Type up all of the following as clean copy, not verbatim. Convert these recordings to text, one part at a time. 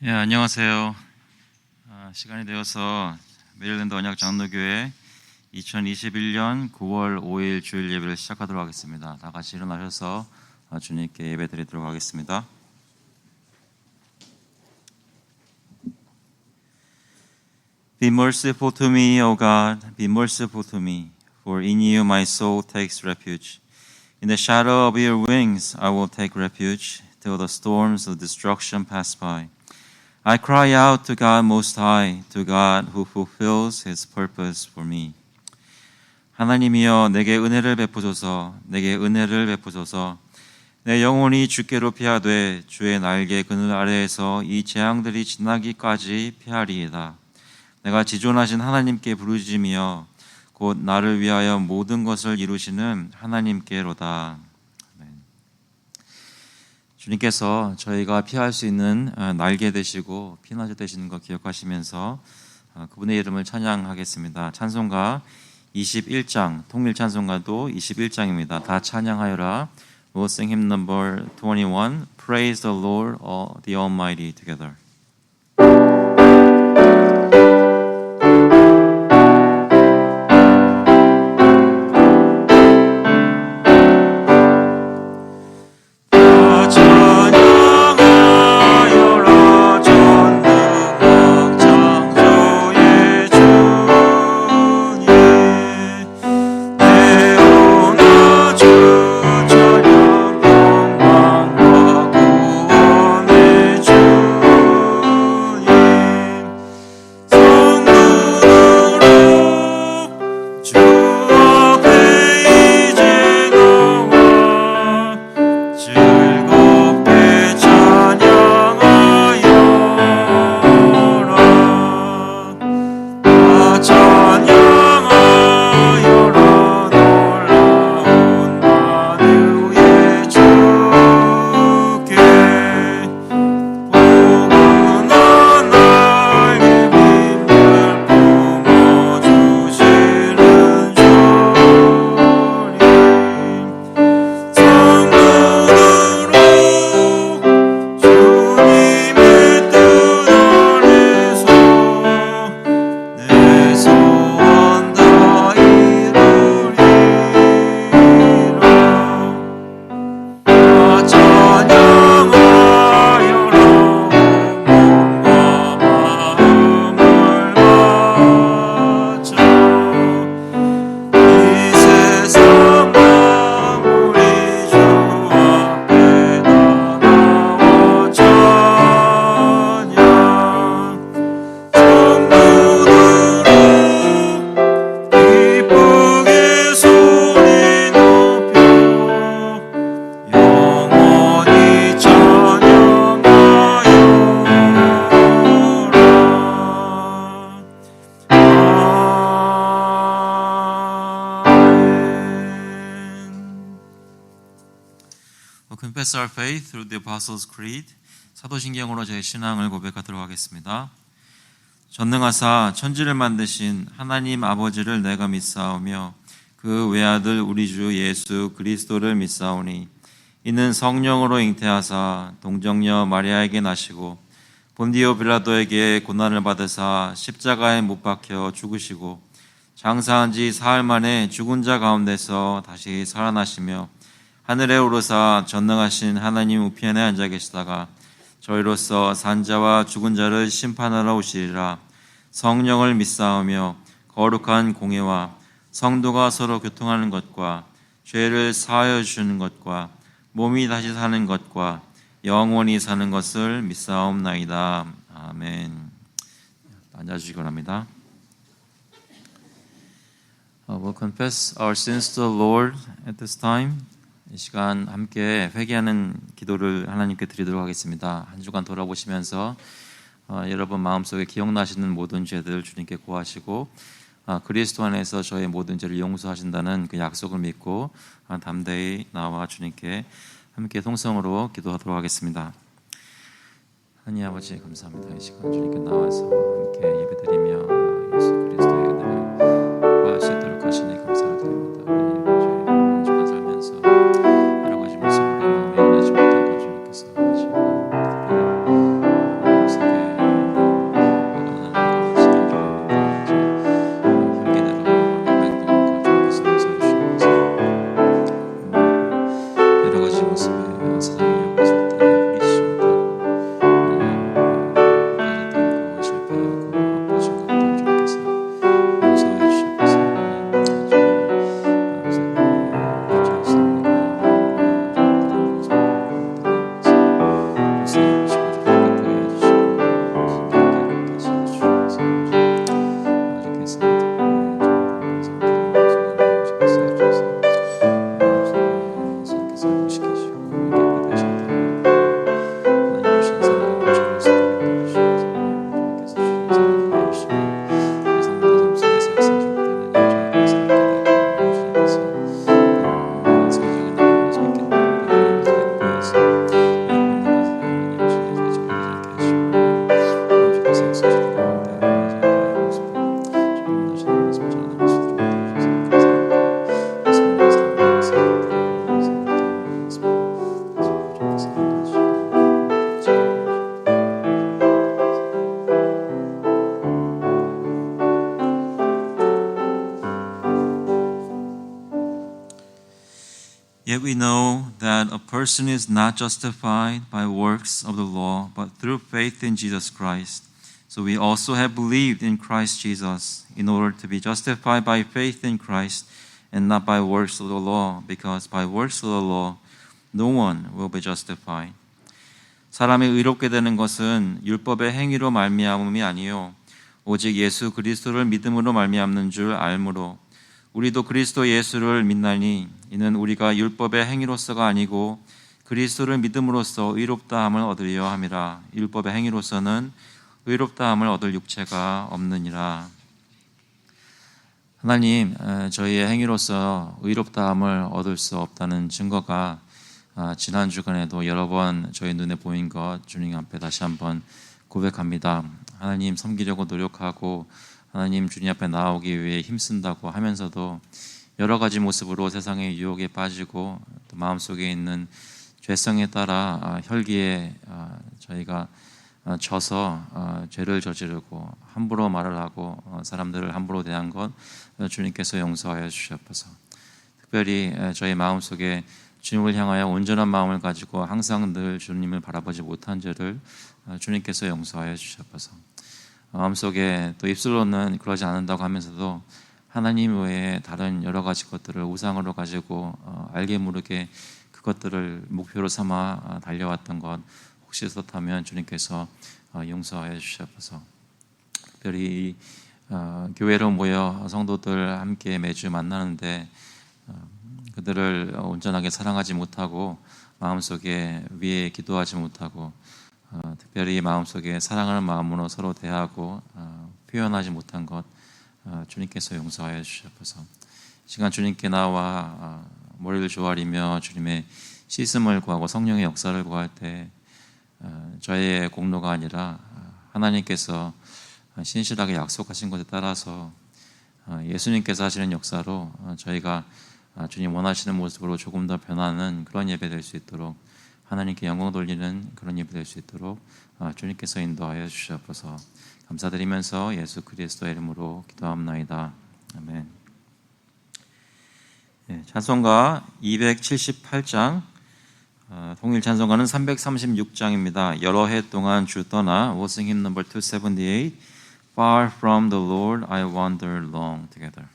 예, 안녕하세요. 시간이 되어서 메릴랜드 언약 장로교회 2021년 9월 5일 주일 예배를 시작하도록 하겠습니다. 다 같이 일어나셔서 주님께 예배 드리도록 하겠습니다. Be merciful to me, O God, be merciful to me, for in you my soul takes refuge. In the shadow of your wings I will take refuge, till the storms of destruction pass by. I cry out to God Most High, to God who fulfills His purpose for me. 하나님이여 내게 은혜를 베푸소서, 내게 은혜를 베푸소서. 내 영혼이 주께로 피하되 주의 날개 그늘 아래에서 이 재앙들이 지나기까지 피하리이다. 내가 지존하신 하나님께 부르짖으며 곧 나를 위하여 모든 것을 이루시는 하나님께로다. 주님께서 저희가 피할 수 있는 날개 되시고 피난처 되시는 것 기억하시면서 그분의 이름을 찬양하겠습니다. 찬송가 21장, 통일 찬송가도 21장입니다. 다 찬양하여라. We'll sing hymn number 21, Praise the Lord, the Almighty together. Confess our faith through the Apostles' Creed. 사도신경으로 저의 신앙을 고백하도록 하겠습니다. 전능하사 천지를 만드신 하나님 아버지를 내가 믿사오며 그 외아들 우리 주 예수 그리스도를 믿사오니 이는 성령으로 잉태하사 동정녀 마리아에게 나시고 본디오 빌라도에게 고난을 받으사 십자가에 못 박혀 죽으시고 장사한 지 사흘 만에 죽은 자 가운데서 다시 살아나시며 하늘에 오르사 전능하신 하나님 우편에 앉아 계시다가 저희로서 산자와 죽은 자를 심판하러 오시리라. 성령을 믿사오며 거룩한 공회와 성도가 서로 교통하는 것과 죄를 사하여 주시는 것과 몸이 다시 사는 것과 영원히 사는 것을 믿사옵나이다. 아멘. 앉아주시기 바랍니다. We'll confess our sins to the Lord at this time. 이 시간 함께 회개하는 기도를 하나님께 드리도록 하겠습니다. 한 주간 돌아보시면서 여러분 마음속에 기억나시는 모든 죄들 주님께 고하시고 그리스도 안에서 저의 모든 죄를 용서하신다는 그 약속을 믿고 담대히 나와 주님께 함께 통성으로 기도하도록 하겠습니다. 하나님 아버지 감사합니다. 이 시간 주님께 나와서 함께 예배드리며 예수 그리스도의 은혜를 구할 수 있도록 하시니 감사를 드립니다. 여러 가지 모습으로 우리 은혜지 못한 것 주님께서 하시고 Yet we know that a person is not justified by works of the law, but through faith in Jesus Christ. So we also have believed in Christ Jesus in order to be justified by faith in Christ and not by works of the law, because by works of the law no one will be justified. 사람이 의롭게 되는 것은 율법의 행위로 말미암음이 아니요 오직 예수 그리스도를 믿음으로 말미암는 줄 알므로 우리도 그리스도 예수를 믿나니 이는 우리가 율법의 행위로서가 아니고 그리스도를 믿음으로써 의롭다함을 얻으려 함이라. 율법의 행위로서는 의롭다함을 얻을 육체가 없느니라. 하나님, 저희의 행위로서 의롭다함을 얻을 수 없다는 증거가 지난 주간에도 여러 번 저희 눈에 보인 것 주님 앞에 다시 한번 고백합니다. 하나님 섬기려고 노력하고 하나님 주님 앞에 나오기 위해 힘쓴다고 하면서도 여러 가지 모습으로 세상의 유혹에 빠지고 또 마음속에 있는 죄성에 따라 혈기에 저희가 져서 죄를 저지르고 함부로 말을 하고 사람들을 함부로 대한 것 주님께서 용서하여 주시옵소서. 특별히 저희 마음속에 주님을 향하여 온전한 마음을 가지고 항상 늘 주님을 바라보지 못한 죄를 주님께서 용서하여 주시옵소서. 마음속에 또 입술로는 그러지 않는다고 하면서도 하나님 외에 다른 여러 가지 것들을 우상으로 가지고 알게 모르게 그것들을 목표로 삼아 달려왔던 것 혹시 있었다면 주님께서 용서하여 주시옵소서. 특별히 교회로 모여 성도들 함께 매주 만나는데 그들을 온전하게 사랑하지 못하고 마음속에 위에 기도하지 못하고 특별히 마음속에 사랑하는 마음으로 서로 대하고 표현하지 못한 것 주님께서 용서하여 주시옵소서. 시간 주님께 나와 머리를 조아리며 주님의 씻음을 구하고 성령의 역사를 구할 때 저희의 공로가 아니라 하나님께서 신실하게 약속하신 것에 따라서 예수님께서 하시는 역사로 저희가 주님 원하시는 모습으로 조금 더 변하는 그런 예배 될 수 있도록 하나님께 영광 돌리는 그런 예배 될 수 있도록 주님께서 인도하여 주시옵소서. 감사드리면서 예수 그리스도의 이름으로 기도합나이다. 아멘. 찬송가 278장, 통일 찬송가는 336장입니다. 여러 해 동안 주 떠나 We'll sing hymn number 278 Far from the Lord I wander long together.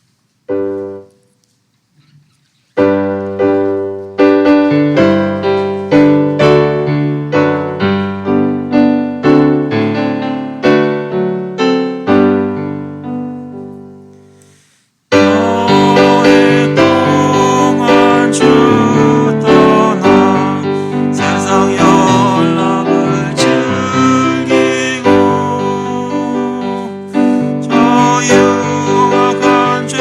유혹한 죄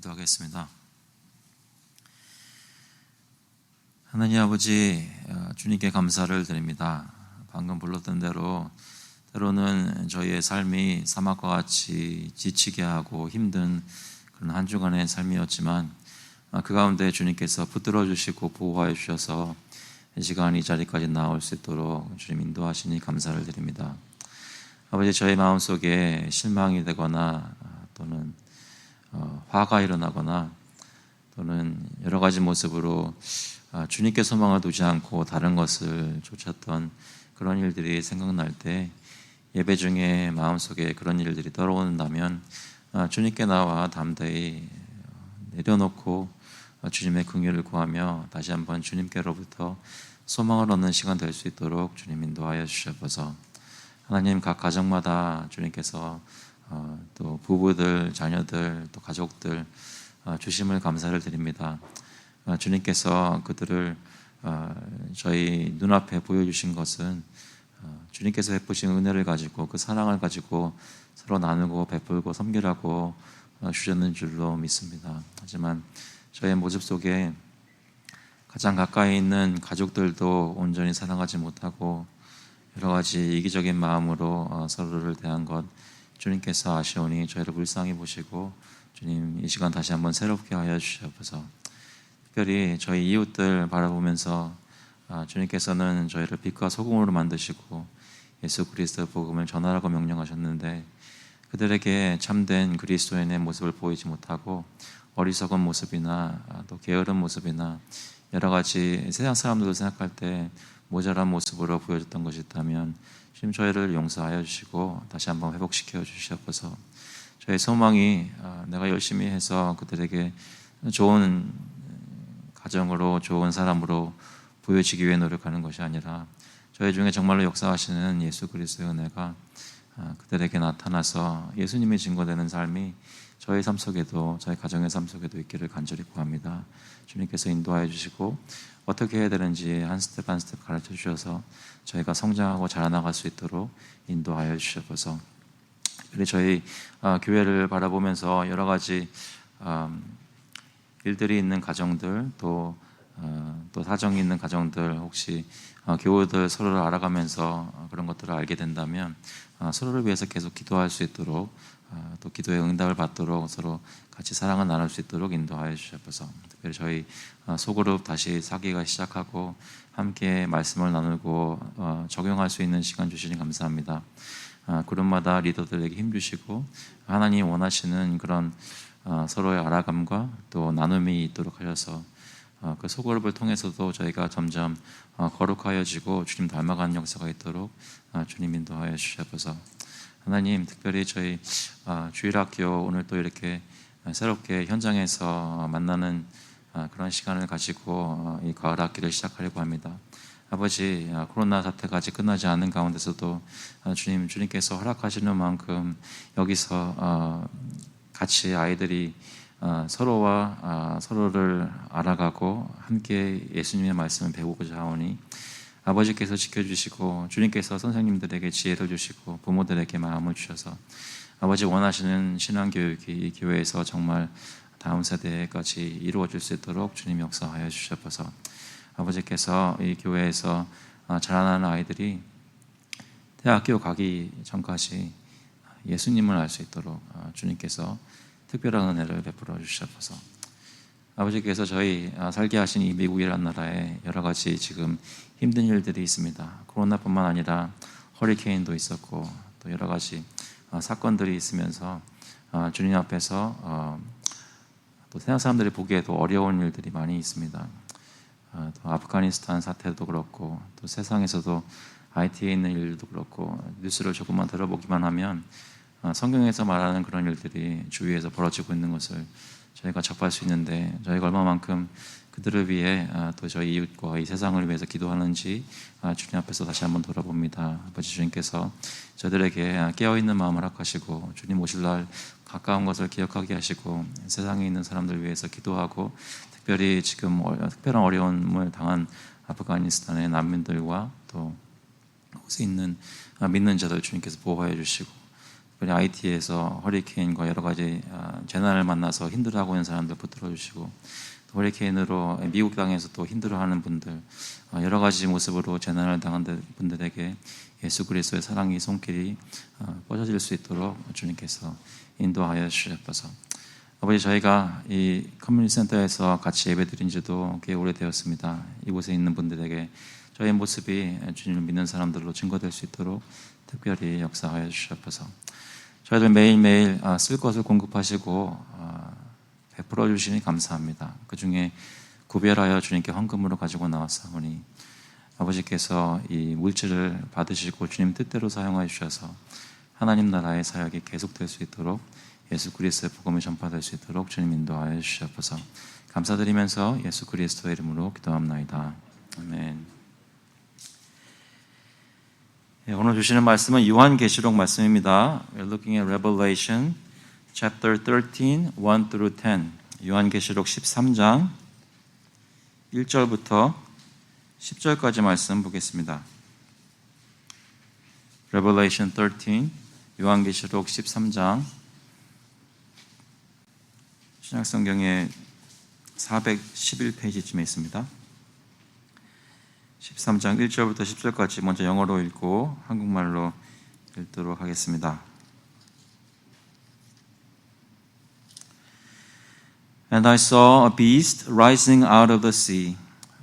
기도하겠습니다. 하나님 아버지, 주님께 감사를 드립니다. 방금 불렀던 대로 때로는 저희의 삶이 사막과 같이 지치게 하고 힘든 그런 한 주간의 삶이었지만 그 가운데 주님께서 붙들어 주시고 보호하여 주셔서 이 시간 이 자리까지 나올 수 있도록 주님 인도하시니 감사를 드립니다. 아버지, 저희 마음속에 실망이 되거나 또는 화가 일어나거나 또는 여러 가지 모습으로 주님께 소망을 두지 않고 다른 것을 쫓았던 그런 일들이 생각날 때 예배 중에 마음속에 그런 일들이 떠오른다면 주님께 나와 담대히 내려놓고 주님의 긍휼을 구하며 다시 한번 주님께로부터 소망을 얻는 시간 될 수 있도록 주님 인도하여 주셔서 하나님, 각 가정마다 주님께서 또 부부들, 자녀들, 또 가족들 주심을 감사를 드립니다. 주님께서 그들을 저희 눈앞에 보여주신 것은 주님께서 베푸신 은혜를 가지고 그 사랑을 가지고 서로 나누고 베풀고 섬기라고 주셨는 줄로 믿습니다. 하지만 저의 모습 속에 가장 가까이 있는 가족들도 온전히 사랑하지 못하고 여러 가지 이기적인 마음으로 서로를 대한 것 주님께서 아시오니 저희를 불쌍히 보시고 주님 이 시간 다시 한번 새롭게 하여 주셔서 특별히 저희 이웃들 바라보면서 주님께서는 저희를 빛과 소금으로 만드시고 예수 그리스도의 복음을 전하라고 명령하셨는데 그들에게 참된 그리스도인의 모습을 보이지 못하고 어리석은 모습이나 또 게으른 모습이나 여러 가지 세상 사람들도 생각할 때 모자란 모습으로 보여줬던 것이 있다면 주님 저희를 용서하여 주시고 다시 한번 회복시켜 주셔서 저희 소망이 내가 열심히 해서 그들에게 좋은 가정으로 좋은 사람으로 보여지기 위해 노력하는 것이 아니라 저희 중에 정말로 역사하시는 예수 그리스도의 은혜가 그들에게 나타나서 예수님이 증거되는 삶이 저희 삶 속에도 저희 가정의 삶 속에도 있기를 간절히 구합니다. 주님께서 인도하여 주시고 어떻게 해야 되는지 한 스텝 한 스텝 가르쳐 주셔서 저희가 성장하고 자라나갈 수 있도록 인도하여 주셔서 그리고 저희 교회를 바라보면서 여러 가지 일들이 있는 가정들 또 사정이 있는 가정들 혹시 교우들 서로를 알아가면서 그런 것들을 알게 된다면 서로를 위해서 계속 기도할 수 있도록 또 기도의 응답을 받도록 서로 같이 사랑을 나눌 수 있도록 인도하여 주셔서 특별히 저희 소그룹 다시 사기가 시작하고 함께 말씀을 나누고 적용할 수 있는 시간 주시니 감사합니다. 그룹마다 리더들에게 힘 주시고 하나님 원하시는 그런 서로의 알아감과 또 나눔이 있도록 하셔서 그 소그룹을 통해서도 저희가 점점 거룩하여지고 주님 닮아가는 역사가 있도록 주님 인도하여 주셔서 하나님 특별히 저희 주일학교 오늘 또 이렇게 새롭게 현장에서 만나는 그런 시간을 가지고 이 가을 학기를 시작하려고 합니다. 아버지, 코로나 사태가 아직 끝나지 않은 가운데서도 주님께서 허락하시는 만큼 여기서 같이 아이들이 서로와 서로를 알아가고 함께 예수님의 말씀을 배우고자 하오니 아버지께서 지켜주시고 주님께서 선생님들에게 지혜를 주시고 부모들에게 마음을 주셔서 아버지 원하시는 신앙교육이 이 교회에서 정말 다음 세대까지 이루어질 수 있도록 주님 역사하여 주셔서 아버지께서 이 교회에서 자라나는 아이들이 대학교 가기 전까지 예수님을 알 수 있도록 주님께서 특별한 은혜를 베풀어 주셔서 아버지께서 저희 살게 하신 이 미국이라는 나라에 여러 가지 지금 힘든 일들이 있습니다. 코로나뿐만 아니라 허리케인도 있었고 또 여러 가지 사건들이 있으면서 주님 앞에서 또 세상 사람들이 보기에도 어려운 일들이 많이 있습니다. 또 아프가니스탄 사태도 그렇고 또 세상에서도 IT에 있는 일도 그렇고 뉴스를 조금만 들어보기만 하면 성경에서 말하는 그런 일들이 주위에서 벌어지고 있는 것을 저희가 접할 수 있는데 저희가 얼마만큼 그들을 위해 또 저희 이웃과 이 세상을 위해서 기도하는지 주님 앞에서 다시 한번 돌아봅니다. 아버지 주님께서 저들에게 깨어있는 마음을 허락하시고 주님 오실 날 가까운 것을 기억하게 하시고 세상에 있는 사람들 위해서 기도하고 특별히 지금 특별한 어려움을 당한 아프가니스탄의 난민들과 또 곳에 있는 믿는 자들 주님께서 보호해 주시고 특별히 IT에서 허리케인과 여러 가지 재난을 만나서 힘들어하고 있는 사람들 붙들어 주시고, 또 허리케인으로 미국 땅에서 또 힘들어하는 분들, 여러 가지 모습으로 재난을 당한 분들에게 예수 그리스도의 사랑이 손길이 뻗어질 수 있도록 주님께서 인도하여 주셔서, 아버지, 저희가 이 커뮤니티 센터에서 같이 예배드린 지도 꽤 오래되었습니다. 이곳에 있는 분들에게 저의 모습이 주님을 믿는 사람들로 증거될 수 있도록 특별히 역사하여 주셔서, 저희들 매일매일 쓸 것을 공급하시고 베풀어 주시니 감사합니다. 그 중에 구별하여 주님께 헌금으로 가지고 나왔사오니 아버지께서 이 물질을 받으시고 주님 뜻대로 사용하여 주셔서 하나님 나라의 사역이 계속될 수 있도록, 예수 그리스도의 복음이 전파될 수 있도록 주님 인도하여 주셔서 감사드리면서 예수 그리스도의 이름으로 기도합나이다. 아멘. 오늘 주시는 말씀은 요한계시록 말씀입니다. We're looking at Revelation chapter 13, 1 through 10. 요한계시록 13장 1절부터 10절까지 말씀 보겠습니다. Revelation 13, 요한계시록 13장, 신약성경에 411페이지쯤에 있습니다. 13장 1절부터 10절까지 먼저 영어로 읽고 한국말로 읽도록 하겠습니다. And I saw a beast rising out of the sea,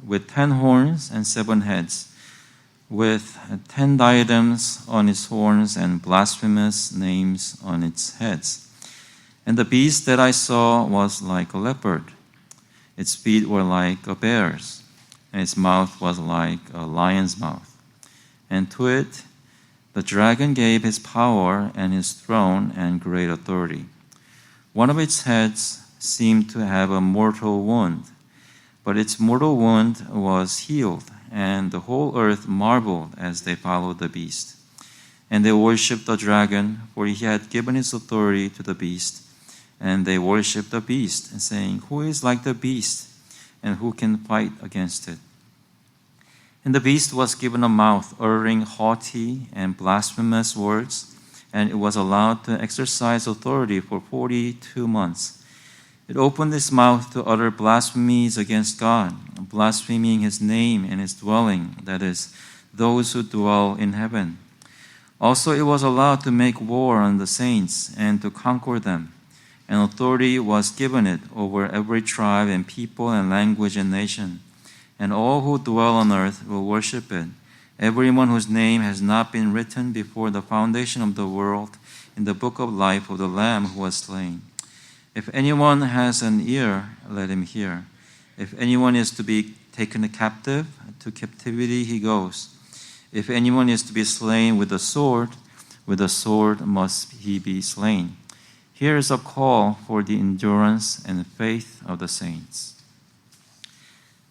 with 10 horns and 7 heads, with 10 diadems on its horns and blasphemous names on its heads. And the beast that I saw was like a leopard. Its feet were like a bear's, and its mouth was like a lion's mouth. And to it the dragon gave his power and his throne and great authority. One of its heads seemed to have a mortal wound, but its mortal wound was healed, and the whole earth marveled as they followed the beast. And they worshipped the dragon, for he had given his authority to the beast. And they worshipped the beast, saying, Who is like the beast, and who can fight against it? And the beast was given a mouth uttering haughty and blasphemous words, and it was allowed to exercise authority for 42 months. It opened its mouth to utter blasphemies against God, blaspheming his name and his dwelling, that is, those who dwell in heaven. Also it was allowed to make war on the saints and to conquer them. And authority was given it over every tribe and people and language and nation. And all who dwell on earth will worship it, everyone whose name has not been written before the foundation of the world in the book of life of the Lamb who was slain. If anyone has an ear, let him hear. If anyone is to be taken captive, to captivity he goes. If anyone is to be slain with the sword must he be slain. Here is a call for the endurance and faith of the saints.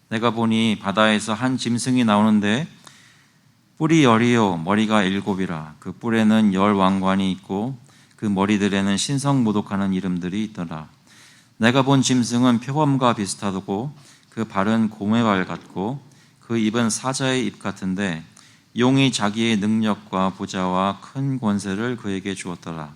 내가 보니 바다에서 한 짐승이 나오는데 뿔이 10이요 머리가 7이라. 그 뿔에는 10 왕관이 있고 그 머리들에는 신성모독하는 이름들이 있더라. 내가 본 짐승은 표범과 비슷하고 그 발은 곰의 발 같고 그 입은 사자의 입 같은데 용이 자기의 능력과 보좌와 큰 권세를 그에게 주었더라.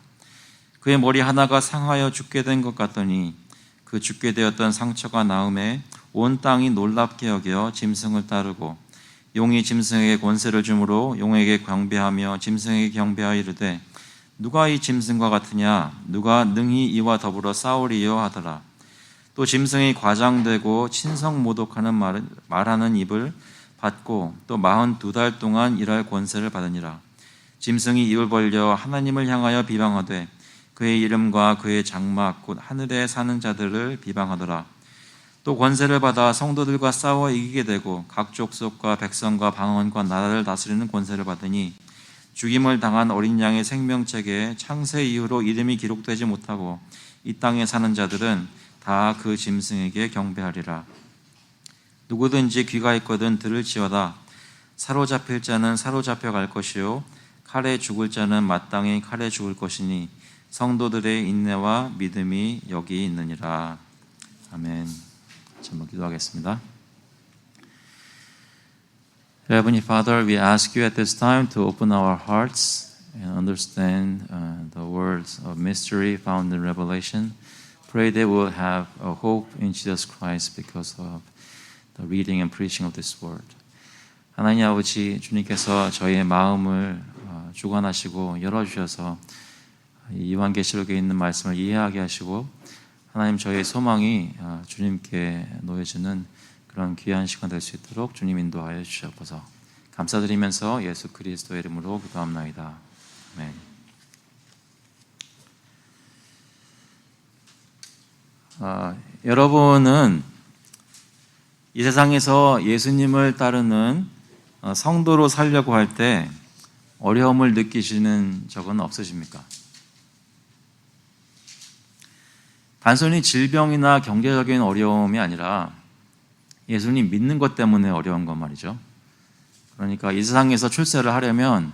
그의 머리 하나가 상하여 죽게 된 것 같더니 그 죽게 되었던 상처가 나음에 온 땅이 놀랍게 여겨 짐승을 따르고 용이 짐승에게 권세를 주므로 용에게 경배하며 짐승에게 경배하여 이르되 누가 이 짐승과 같으냐? 누가 능히 이와 더불어 싸우리요? 하더라. 또 짐승이 과장되고 친성모독하는 말하는 입을 받고 또 42달 동안 일할 권세를 받으니라. 짐승이 입을 벌려 하나님을 향하여 비방하되 그의 이름과 그의 장막 곧 하늘에 사는 자들을 비방하더라. 또 권세를 받아 성도들과 싸워 이기게 되고 각 족속과 백성과 방언과 나라를 다스리는 권세를 받으니 죽임을 당한 어린 양의 생명책에 창세 이후로 이름이 기록되지 못하고 이 땅에 사는 자들은 다 그 짐승에게 경배하리라. 누구든지 귀가 있거든 들을지어다. 사로잡힐 자는 사로잡혀 갈 것이요 칼에 죽을 자는 마땅히 칼에 죽을 것이니 성도들의 인내와 믿음이 여기 있느니라. 아멘. 한번 기도하겠습니다. Heavenly Father, we ask you at this time to open our hearts and understand the words of mystery found in Revelation. Pray they will have a hope in Jesus Christ because of the reading and preaching of this word. 하나님 아버지, 주님께서 저희의 마음을 주관하시고 열어주셔서 이 요한계시록에 있는 말씀을 이해하게 하시고 하나님 저희의 소망이 주님께 놓여지는 그런 귀한 시간 될 수 있도록 주님 인도하여 주시옵소서. 감사드리면서 예수 그리스도의 이름으로 기도합나이다. 아멘. 여러분은 이 세상에서 예수님을 따르는 성도로 살려고 할 때 어려움을 느끼시는 적은 없으십니까? 단순히 질병이나 경제적인 어려움이 아니라 예수님 믿는 것 때문에 어려운 것 말이죠. 그러니까 이 세상에서 출세를 하려면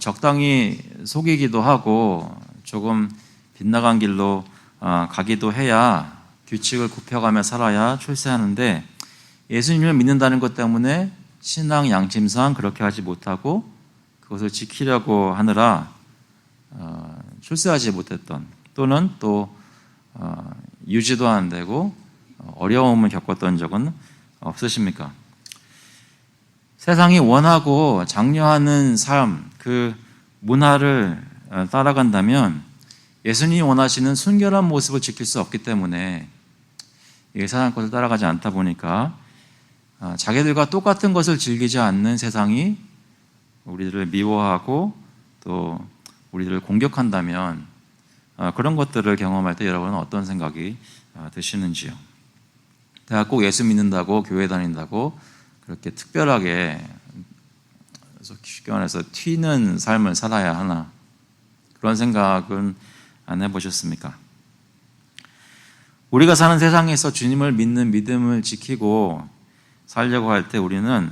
적당히 속이기도 하고 조금 빗나간 길로 가기도 해야 규칙을 굽혀가며 살아야 출세하는데 예수님을 믿는다는 것 때문에 신앙 양심상 그렇게 하지 못하고 그것을 지키려고 하느라 출세하지 못했던 또는 또 유지도 안 되고 어려움을 겪었던 적은 없으십니까? 세상이 원하고 장려하는 삶, 그 문화를 따라간다면 예수님이 원하시는 순결한 모습을 지킬 수 없기 때문에 세상 것을 따라가지 않다 보니까 자기들과 똑같은 것을 즐기지 않는 세상이 우리들을 미워하고 또 우리들을 공격한다면 그런 것들을 경험할 때 여러분은 어떤 생각이 드시는지요? 내가 꼭 예수 믿는다고 교회 다닌다고 그렇게 특별하게 쉽게 말해서 튀는 삶을 살아야 하나? 그런 생각은 안 해보셨습니까? 우리가 사는 세상에서 주님을 믿는 믿음을 지키고 살려고 할 때 우리는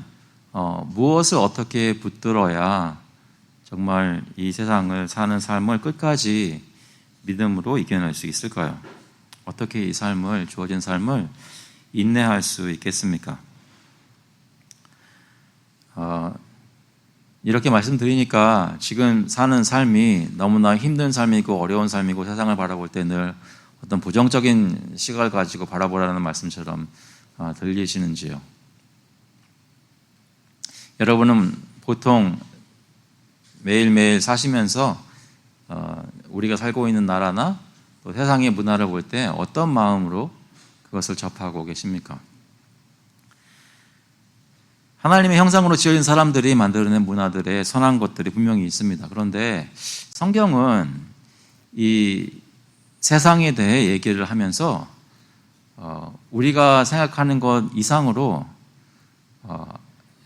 무엇을 어떻게 붙들어야 정말 이 세상을 사는 삶을 끝까지 믿음으로 이겨낼 수 있을까요? 어떻게 이 삶을, 주어진 삶을 인내할 수 있겠습니까? 이렇게 말씀드리니까 지금 사는 삶이 너무나 힘든 삶이고 어려운 삶이고 세상을 바라볼 때 늘 어떤 부정적인 시각을 가지고 바라보라는 말씀처럼 들리시는지요? 여러분은 보통 매일매일 사시면서 우리가 살고 있는 나라나 또 세상의 문화를 볼 때 어떤 마음으로 그것을 접하고 계십니까? 하나님의 형상으로 지어진 사람들이 만들어낸 문화들의 선한 것들이 분명히 있습니다. 그런데 성경은 이 세상에 대해 얘기를 하면서 우리가 생각하는 것 이상으로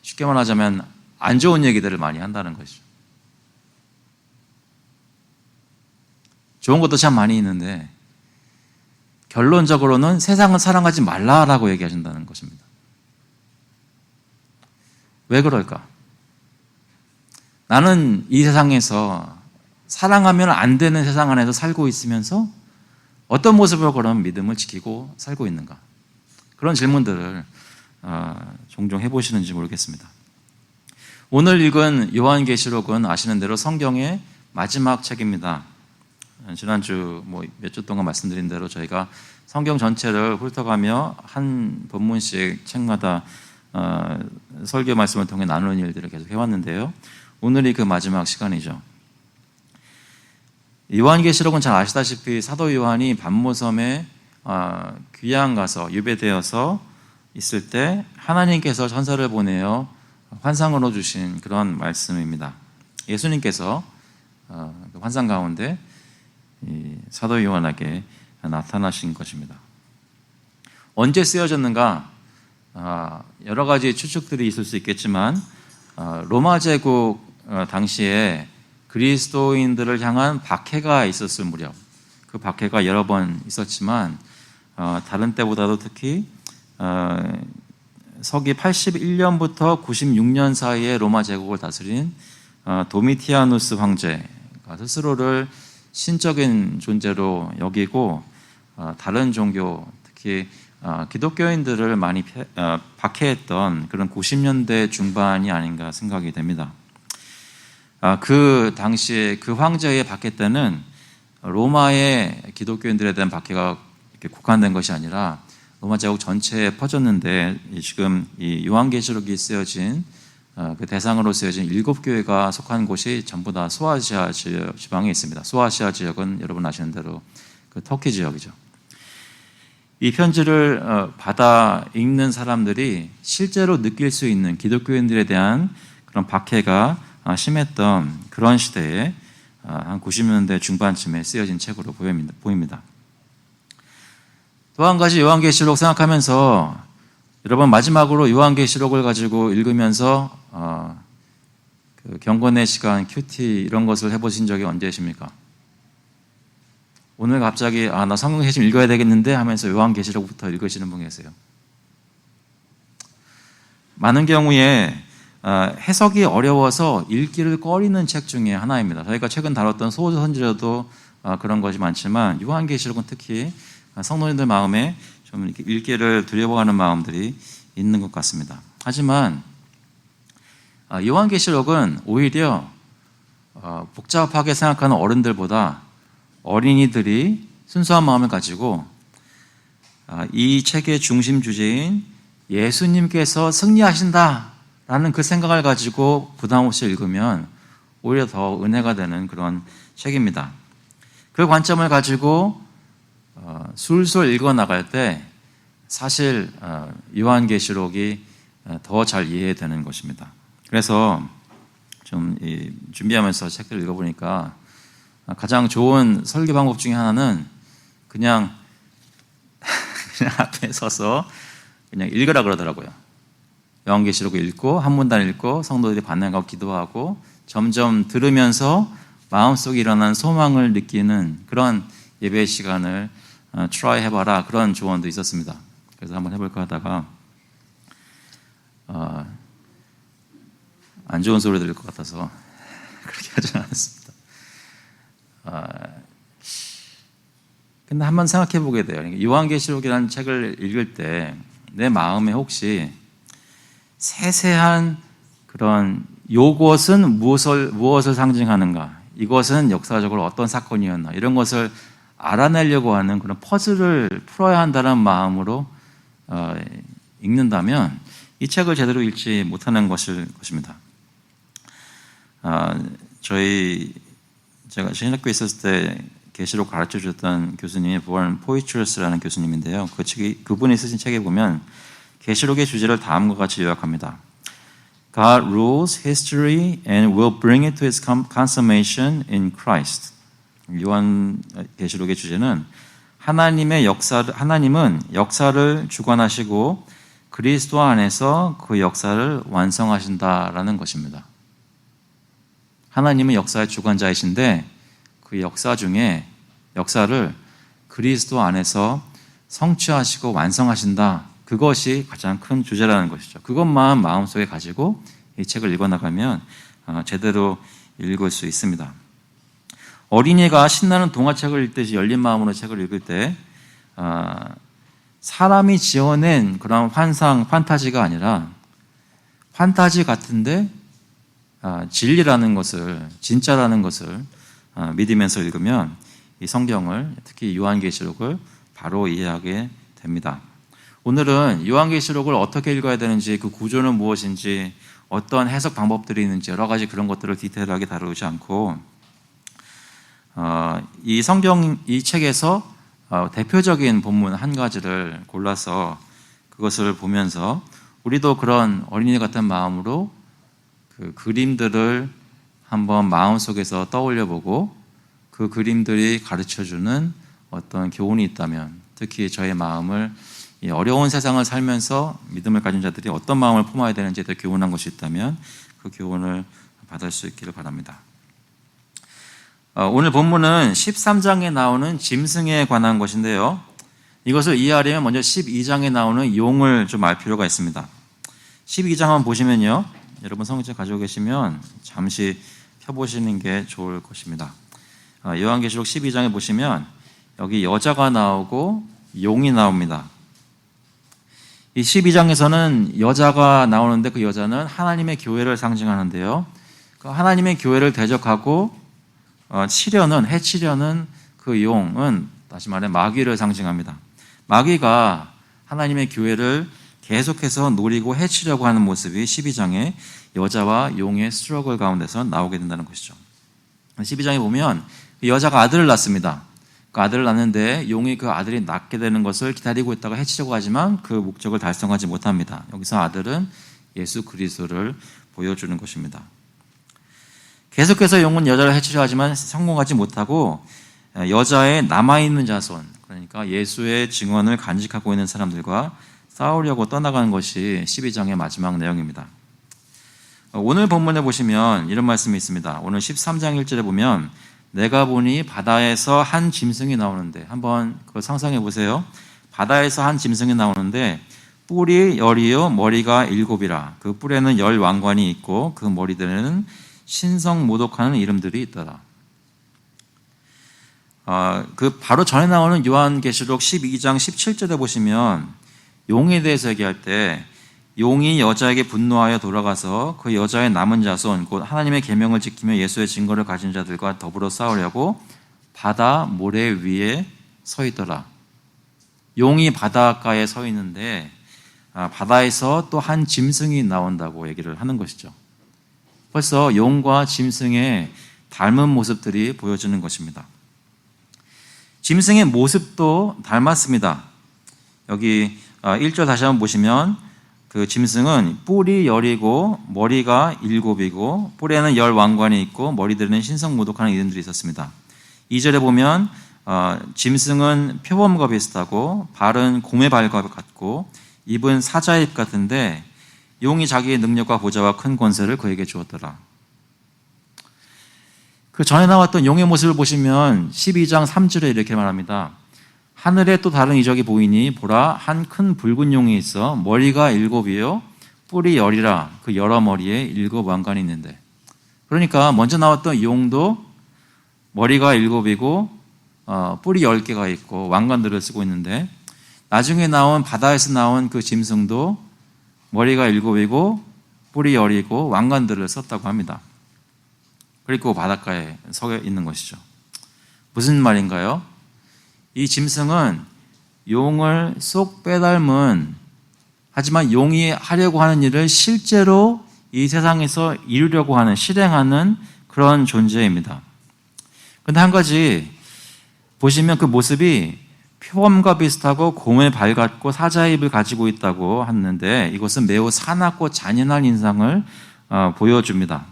쉽게 말하자면 안 좋은 얘기들을 많이 한다는 것이죠. 좋은 것도 참 많이 있는데 결론적으로는 세상을 사랑하지 말라라고 얘기하신다는 것입니다. 왜 그럴까? 나는 이 세상에서 사랑하면 안 되는 세상 안에서 살고 있으면서 어떤 모습으로 그런 믿음을 지키고 살고 있는가? 그런 질문들을 종종 해보시는지 모르겠습니다. 오늘 읽은 요한계시록은 아시는 대로 성경의 마지막 책입니다. 지난주 몇 주 동안 말씀드린 대로 저희가 성경 전체를 훑어가며 한 본문씩 책마다 설교 말씀을 통해 나누는 일들을 계속 해왔는데요. 오늘이 그 마지막 시간이죠. 요한계시록은 잘 아시다시피 사도 요한이 반모섬에 귀양 가서 유배되어서 있을 때 하나님께서 천사를 보내어 환상으로 주신 그런 말씀입니다. 예수님께서 그 환상 가운데 사도 요한에게 나타나신 것입니다. 언제 쓰여졌는가? 여러 가지 추측들이 있을 수 있겠지만 로마 제국 당시에 그리스도인들을 향한 박해가 있었을 무렵, 그 박해가 여러 번 있었지만 다른 때보다도 특히 서기 81년부터 96년 사이에 로마 제국을 다스린 도미티아누스 황제가 스스로를 신적인 존재로 여기고 다른 종교, 특히 기독교인들을 많이 박해했던 그런 90년대 중반이 아닌가 생각이 됩니다. 그 당시에 그 황제의 박해 때는 로마의 기독교인들에 대한 박해가 이렇게 국한된 것이 아니라 로마 제국 전체에 퍼졌는데, 지금 이 요한계시록이 쓰여진 그 대상으로 쓰여진 7교회가 속한 곳이 전부 다 소아시아 지방에 있습니다. 소아시아 지역은 여러분 아시는 대로 그 터키 지역이죠. 이 편지를 받아 읽는 사람들이 실제로 느낄 수 있는 기독교인들에 대한 그런 박해가 심했던 그런 시대에 한 90년대 중반쯤에 쓰여진 책으로 보입니다. 또 한 가지 요한계시록 생각하면서 여러분 마지막으로 요한계시록을 가지고 읽으면서 그 경건의 시간, 큐티 이런 것을 해보신 적이 언제십니까? 오늘 갑자기 나 성경 좀 읽어야 되겠는데 하면서 요한계시록부터 읽으시는 분 계세요. 많은 경우에 해석이 어려워서 읽기를 꺼리는 책 중에 하나입니다. 저희가 최근 다뤘던 소선지자도 그런 것이 많지만 요한계시록은 특히 성도님들 마음에 좀 이렇게 읽기를 두려워하는 마음들이 있는 것 같습니다. 하지만 요한계시록은 오히려 복잡하게 생각하는 어른들보다 어린이들이 순수한 마음을 가지고 이 책의 중심 주제인 예수님께서 승리하신다라는 그 생각을 가지고 부담 없이 읽으면 오히려 더 은혜가 되는 그런 책입니다. 그 관점을 가지고 술술 읽어나갈 때 사실 요한계시록이 더 잘 이해되는 것입니다. 그래서 좀 준비하면서 책을 읽어보니까 가장 좋은 설교 방법 중에 하나는 그냥 앞에 서서 그냥 읽으라 그러더라고요. 요한계시록을 읽고 한 문단 읽고 성도들이 반응하고 기도하고 점점 들으면서 마음속에 일어난 소망을 느끼는 그런 예배 시간을 트라이 해봐라, 그런 조언도 있었습니다. 그래서 한번 해볼까 하다가 안 좋은 소리 들릴 것 같아서 그렇게 하지 않았습니다. 근데 한번 생각해 보게 돼요. 요한계시록이라는 책을 읽을 때 내 마음에 혹시 세세한 그런 요것은 무엇을 상징하는가, 이것은 역사적으로 어떤 사건이었나, 이런 것을 알아내려고 하는 그런 퍼즐을 풀어야 한다는 마음으로 읽는다면 이 책을 제대로 읽지 못하는 것입니다. 제가 신학교에 있었을 때 계시록 가르쳐 주셨던 교수님이 보안 포이트러스라는 교수님인데요. 그분이 쓰신 책에 보면 계시록의 주제를 다음과 같이 요약합니다. God rules history and will bring it to its consummation in Christ. 요한 계시록의 주제는 하나님은 역사를 주관하시고 그리스도 안에서 그 역사를 완성하신다라는 것입니다. 하나님은 역사의 주관자이신데 그 역사 중에 역사를 그리스도 안에서 성취하시고 완성하신다. 그것이 가장 큰 주제라는 것이죠. 그것만 마음속에 가지고 이 책을 읽어나가면 제대로 읽을 수 있습니다. 어린이가 신나는 동화책을 읽듯이 열린 마음으로 책을 읽을 때 사람이 지어낸 그런 환상, 판타지가 아니라 판타지 같은데 진리라는 것을, 진짜라는 것을 믿으면서 읽으면 이 성경을, 특히 요한계시록을 바로 이해하게 됩니다. 오늘은 요한계시록을 어떻게 읽어야 되는지, 그 구조는 무엇인지, 어떤 해석 방법들이 있는지 여러 가지 그런 것들을 디테일하게 다루지 않고 이 책에서 대표적인 본문 한 가지를 골라서 그것을 보면서 우리도 그런 어린이 같은 마음으로 그 그림들을 한번 마음속에서 떠올려보고 그 그림들이 가르쳐주는 어떤 교훈이 있다면, 특히 저의 마음을, 이 어려운 세상을 살면서 믿음을 가진 자들이 어떤 마음을 품어야 되는지에 대해 교훈한 것이 있다면 그 교훈을 받을 수 있기를 바랍니다. 오늘 본문은 13장에 나오는 짐승에 관한 것인데요. 이것을 이해하려면 먼저 12장에 나오는 용을 좀 알 필요가 있습니다. 12장 한번 보시면요. 여러분 성경책 가지고 계시면 잠시 펴보시는 게 좋을 것입니다. 요한계시록 12장에 보시면 여기 여자가 나오고 용이 나옵니다. 이 12장에서는 여자가 나오는데 그 여자는 하나님의 교회를 상징하는데요. 하나님의 교회를 대적하고 해치려는 그 용은 다시 말해 마귀를 상징합니다. 마귀가 하나님의 교회를 계속해서 노리고 해치려고 하는 모습이 12장의 여자와 용의 스트러글 가운데서 나오게 된다는 것이죠. 12장에 보면 여자가 아들을 낳습니다. 그 아들을 낳는데 용이 그 아들이 낳게 되는 것을 기다리고 있다가 해치려고 하지만 그 목적을 달성하지 못합니다. 여기서 아들은 예수 그리스도를 보여주는 것입니다. 계속해서 용은 여자를 해치려 하지만 성공하지 못하고 여자의 남아있는 자손, 그러니까 예수의 증언을 간직하고 있는 사람들과 싸우려고 떠나가는 것이 12장의 마지막 내용입니다. 오늘 본문에 보시면 이런 말씀이 있습니다. 오늘 13장 1절에 보면 내가 보니 바다에서 한 짐승이 나오는데, 한번 그거 상상해 보세요. 바다에서 한 짐승이 나오는데 뿔이 10이요 머리가 7이라. 그 뿔에는 10 왕관이 있고 그 머리들에는 신성 모독하는 이름들이 있더라. 그 바로 전에 나오는 요한계시록 12장 17절에 보시면 용에 대해서 얘기할 때 용이 여자에게 분노하여 돌아가서 그 여자의 남은 자손 곧 하나님의 계명을 지키며 예수의 증거를 가진 자들과 더불어 싸우려고 바다 모래 위에 서 있더라. 용이 바닷가에 서 있는데 바다에서 또 한 짐승이 나온다고 얘기를 하는 것이죠. 벌써 용과 짐승의 닮은 모습들이 보여지는 것입니다. 짐승의 모습도 닮았습니다. 여기 1절 다시 한번 보시면 그 짐승은 뿔이 10이고 머리가 7이고 뿔에는 10 왕관이 있고 머리들에는 신성 모독하는 이름들이 있었습니다. 2절에 보면 짐승은 표범과 비슷하고 발은 곰의 발과 같고 입은 사자의 입 같은데 용이 자기의 능력과 보좌와 큰 권세를 그에게 주었더라. 그 전에 나왔던 용의 모습을 보시면 12장 3절에 이렇게 말합니다. 하늘에 또 다른 이적이 보이니 보라 한 큰 붉은 용이 있어 머리가 7이요 뿔이 10이라. 그 여러 머리에 7 왕관이 있는데, 그러니까 먼저 나왔던 용도 머리가 7이고 뿔이 10개가 있고 왕관들을 쓰고 있는데, 나중에 나온 바다에서 나온 그 짐승도 머리가 7이고 뿔이 10이고 왕관들을 썼다고 합니다. 그리고 바닷가에 서 있는 것이죠. 무슨 말인가요? 이 짐승은 용을 쏙 빼닮은, 하지만 용이 하려고 하는 일을 실제로 이 세상에서 이루려고 하는, 실행하는 그런 존재입니다. 그런데 한 가지 보시면 그 모습이 표범과 비슷하고 곰의 발 같고 사자의 입을 가지고 있다고 하는데, 이것은 매우 사납고 잔인한 인상을 보여줍니다.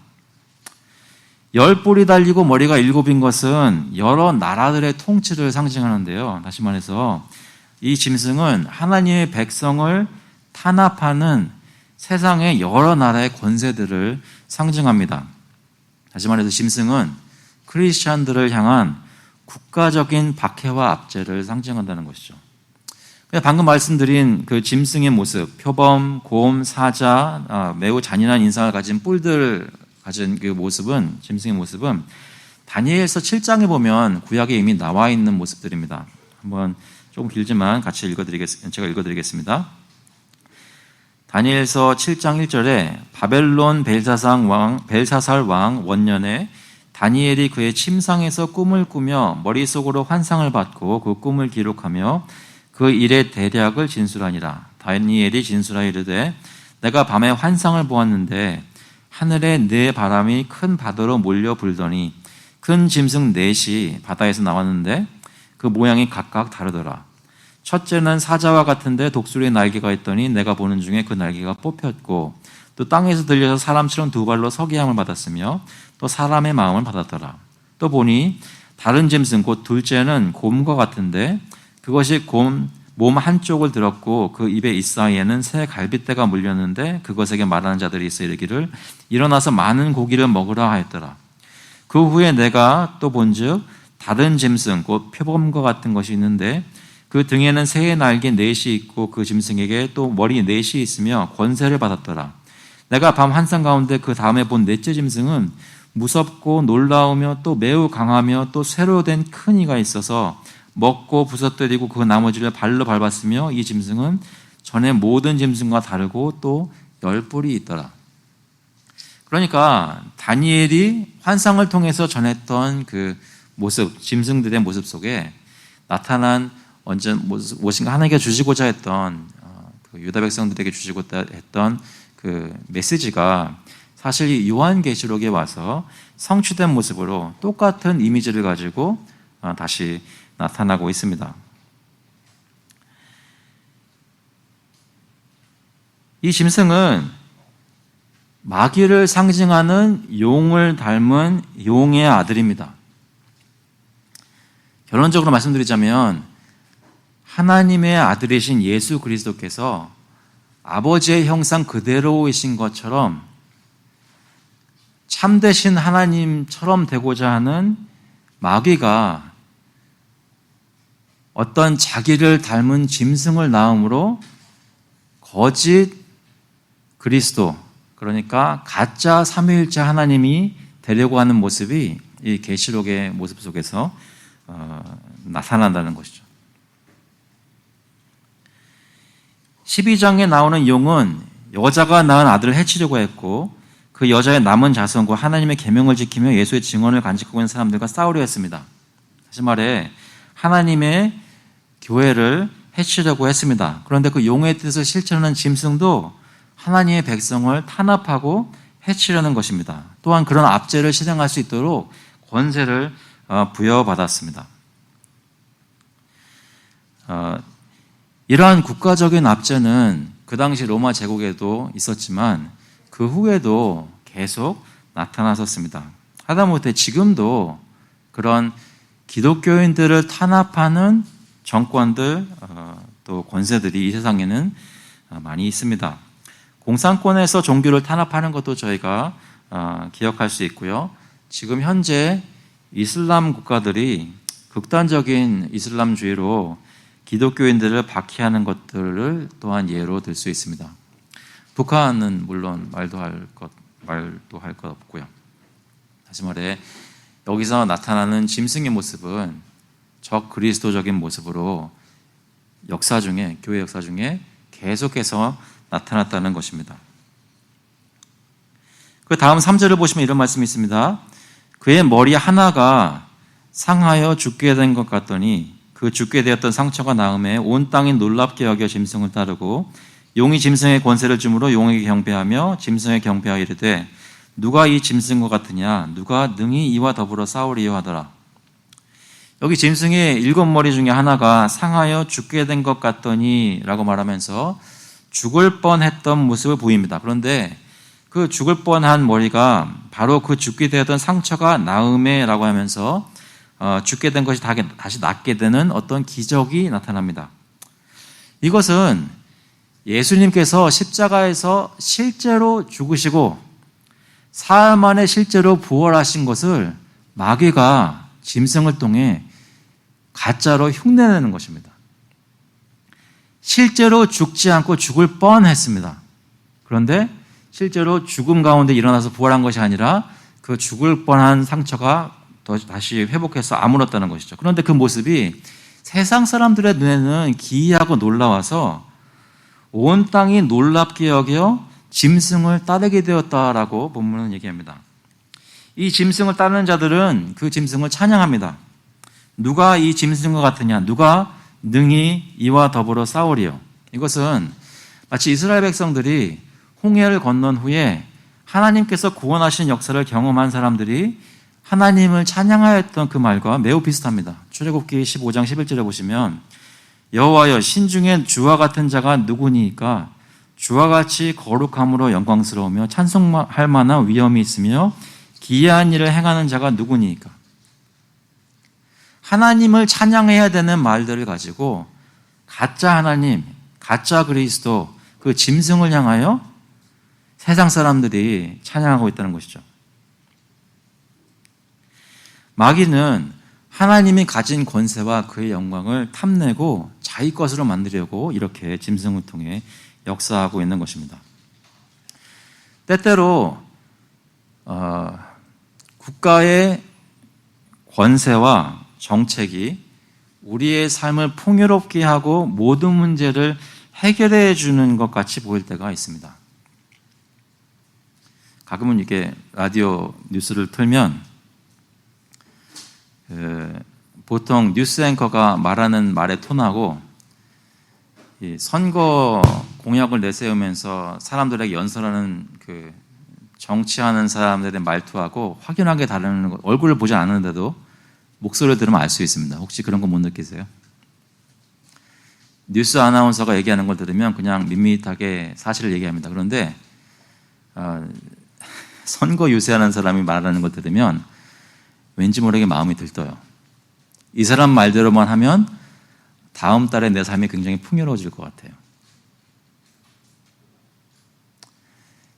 10뿔이 달리고 머리가 7인 것은 여러 나라들의 통치를 상징하는데요. 다시 말해서 이 짐승은 하나님의 백성을 탄압하는 세상의 여러 나라의 권세들을 상징합니다. 다시 말해서 짐승은 크리스찬들을 향한 국가적인 박해와 압제를 상징한다는 것이죠. 방금 말씀드린 그 짐승의 모습, 표범, 곰, 사자, 매우 잔인한 인상을 가진 뿔들 가진 그 모습은, 짐승의 모습은 다니엘서 7장에 보면 구약에 이미 나와 있는 모습들입니다. 한번 조금 길지만 같이 제가 읽어드리겠습니다. 다니엘서 7장 1절에 바벨론 벨사살 왕 원년에 다니엘이 그의 침상에서 꿈을 꾸며 머릿속으로 환상을 받고 그 꿈을 기록하며 그 일의 대략을 진술하니라. 다니엘이 진술하여 이르되 내가 밤에 환상을 보았는데 하늘에 네 바람이 큰 바다로 몰려 불더니 큰 짐승 넷이 바다에서 나왔는데 그 모양이 각각 다르더라. 첫째는 사자와 같은데 독수리의 날개가 있더니 내가 보는 중에 그 날개가 뽑혔고 또 땅에서 들려서 사람처럼 두 발로 서게 함을 받았으며 또 사람의 마음을 받았더라. 또 보니 다른 짐승 곧 둘째는 곰과 같은데 그것이 몸 한쪽을 들었고 그 입의 잇사이에는 새 갈빗대가 물렸는데 그것에게 말하는 자들이 있어 이르기를 일어나서 많은 고기를 먹으라 하였더라. 그 후에 내가 또 본즉 다른 짐승 곧 표범과 같은 것이 있는데 그 등에는 새의 날개 넷이 있고 그 짐승에게 또 머리 넷이 있으며 권세를 받았더라. 내가 밤 환상 가운데 그 다음에 본 넷째 짐승은 무섭고 놀라우며 또 매우 강하며 또 쇠로 된 큰 이가 있어서 먹고 부서뜨리고 그 나머지를 발로 밟았으며 이 짐승은 전에 모든 짐승과 다르고 또 10뿔이 있더라. 그러니까 다니엘이 환상을 통해서 전했던 그 모습, 짐승들의 모습 속에 나타난 무엇인가 하나님께 주시고자 했던 그 유다 백성들에게 주시고자 했던 그 메시지가 사실 이 요한계시록에 와서 성취된 모습으로 똑같은 이미지를 가지고 다시 나타나고 있습니다. 이 짐승은 마귀를 상징하는 용을 닮은 용의 아들입니다. 결론적으로 말씀드리자면 하나님의 아들이신 예수 그리스도께서 아버지의 형상 그대로이신 것처럼 참되신 하나님처럼 되고자 하는 마귀가 어떤 자기를 닮은 짐승을 낳음으로 거짓 그리스도, 그러니까 가짜 삼위일체 하나님이 되려고 하는 모습이 이 계시록의 모습 속에서 나타난다는 것이죠. 12장에 나오는 용은 여자가 낳은 아들을 해치려고 했고 그 여자의 남은 자손과 하나님의 계명을 지키며 예수의 증언을 간직하고 있는 사람들과 싸우려 했습니다. 다시 말해 하나님의 교회를 해치려고 했습니다. 그런데 그 용의 뜻을 실천하는 짐승도 하나님의 백성을 탄압하고 해치려는 것입니다. 또한 그런 압제를 실행할 수 있도록 권세를 부여받았습니다. 이러한 국가적인 압제는 그 당시 로마 제국에도 있었지만 그 후에도 계속 나타났었습니다. 하다못해 지금도 그런 기독교인들을 탄압하는 정권들 또 권세들이 이 세상에는 많이 있습니다. 공산권에서 종교를 탄압하는 것도 저희가 기억할 수 있고요. 지금 현재 이슬람 국가들이 극단적인 이슬람주의로 기독교인들을 박해하는 것들을 또한 예로 들 수 있습니다. 북한은 물론 말도 할 것 없고요. 다시 말해 여기서 나타나는 짐승의 모습은 적 그리스도적인 모습으로 교회 역사 중에 계속해서 나타났다는 것입니다. 그 다음 3절을 보시면 이런 말씀이 있습니다. 그의 머리 하나가 상하여 죽게 된 것 같더니 그 죽게 되었던 상처가 나음에 온 땅이 놀랍게 여겨 짐승을 따르고 용이 짐승의 권세를 주므로 용에게 경배하며 짐승에 경배하여 이르되 누가 이 짐승과 같으냐 누가 능히 이와 더불어 싸우리요 하더라. 여기 짐승의 7머리 중에 하나가 상하여 죽게 된 것 같더니 라고 말하면서 죽을 뻔했던 모습을 보입니다. 그런데 그 죽을 뻔한 머리가 바로 그 죽게 되었던 상처가 나음에 라고 하면서 죽게 된 것이 다시 낫게 되는 어떤 기적이 나타납니다. 이것은 예수님께서 십자가에서 실제로 죽으시고 사흘 만에 실제로 부활하신 것을 마귀가 짐승을 통해 가짜로 흉내내는 것입니다. 실제로 죽지 않고 죽을 뻔했습니다. 그런데 실제로 죽음 가운데 일어나서 부활한 것이 아니라 그 죽을 뻔한 상처가 다시 회복해서 아물었다는 것이죠. 그런데 그 모습이 세상 사람들의 눈에는 기이하고 놀라워서 온 땅이 놀랍게 여겨 짐승을 따르게 되었다라고 본문은 얘기합니다. 이 짐승을 따르는 자들은 그 짐승을 찬양합니다. 누가 이 짐승과 같으냐? 누가 능히 이와 더불어 싸우리요? 이것은 마치 이스라엘 백성들이 홍해를 건넌 후에 하나님께서 구원하신 역사를 경험한 사람들이 하나님을 찬양하였던 그 말과 매우 비슷합니다. 출애굽기 15장 11절에 보시면 여호와여 신중에 주와 같은 자가 누구니까 주와 같이 거룩함으로 영광스러우며 찬송할 만한 위엄이 있으며 기이한 일을 행하는 자가 누구니까. 하나님을 찬양해야 되는 말들을 가지고 가짜 하나님, 가짜 그리스도, 그 짐승을 향하여 세상 사람들이 찬양하고 있다는 것이죠. 마귀는 하나님이 가진 권세와 그의 영광을 탐내고 자기 것으로 만들려고 이렇게 짐승을 통해 역사하고 있는 것입니다. 때때로 국가의 권세와 정책이 우리의 삶을 풍요롭게 하고 모든 문제를 해결해 주는 것 같이 보일 때가 있습니다. 가끔은 이렇게 라디오 뉴스를 틀면 보통 뉴스 앵커가 말하는 말의 톤하고 이 선거 공약을 내세우면서 사람들에게 연설하는 그 정치하는 사람들의 말투하고 확연하게 다른 거, 얼굴을 보지 않는데도 목소리를 들으면 알 수 있습니다. 혹시 그런 거 못 느끼세요? 뉴스 아나운서가 얘기하는 걸 들으면 그냥 밋밋하게 사실을 얘기합니다. 그런데 선거 유세하는 사람이 말하는 걸 들으면 왠지 모르게 마음이 들떠요. 이 사람 말대로만 하면 다음 달에 내 삶이 굉장히 풍요로워질 것 같아요.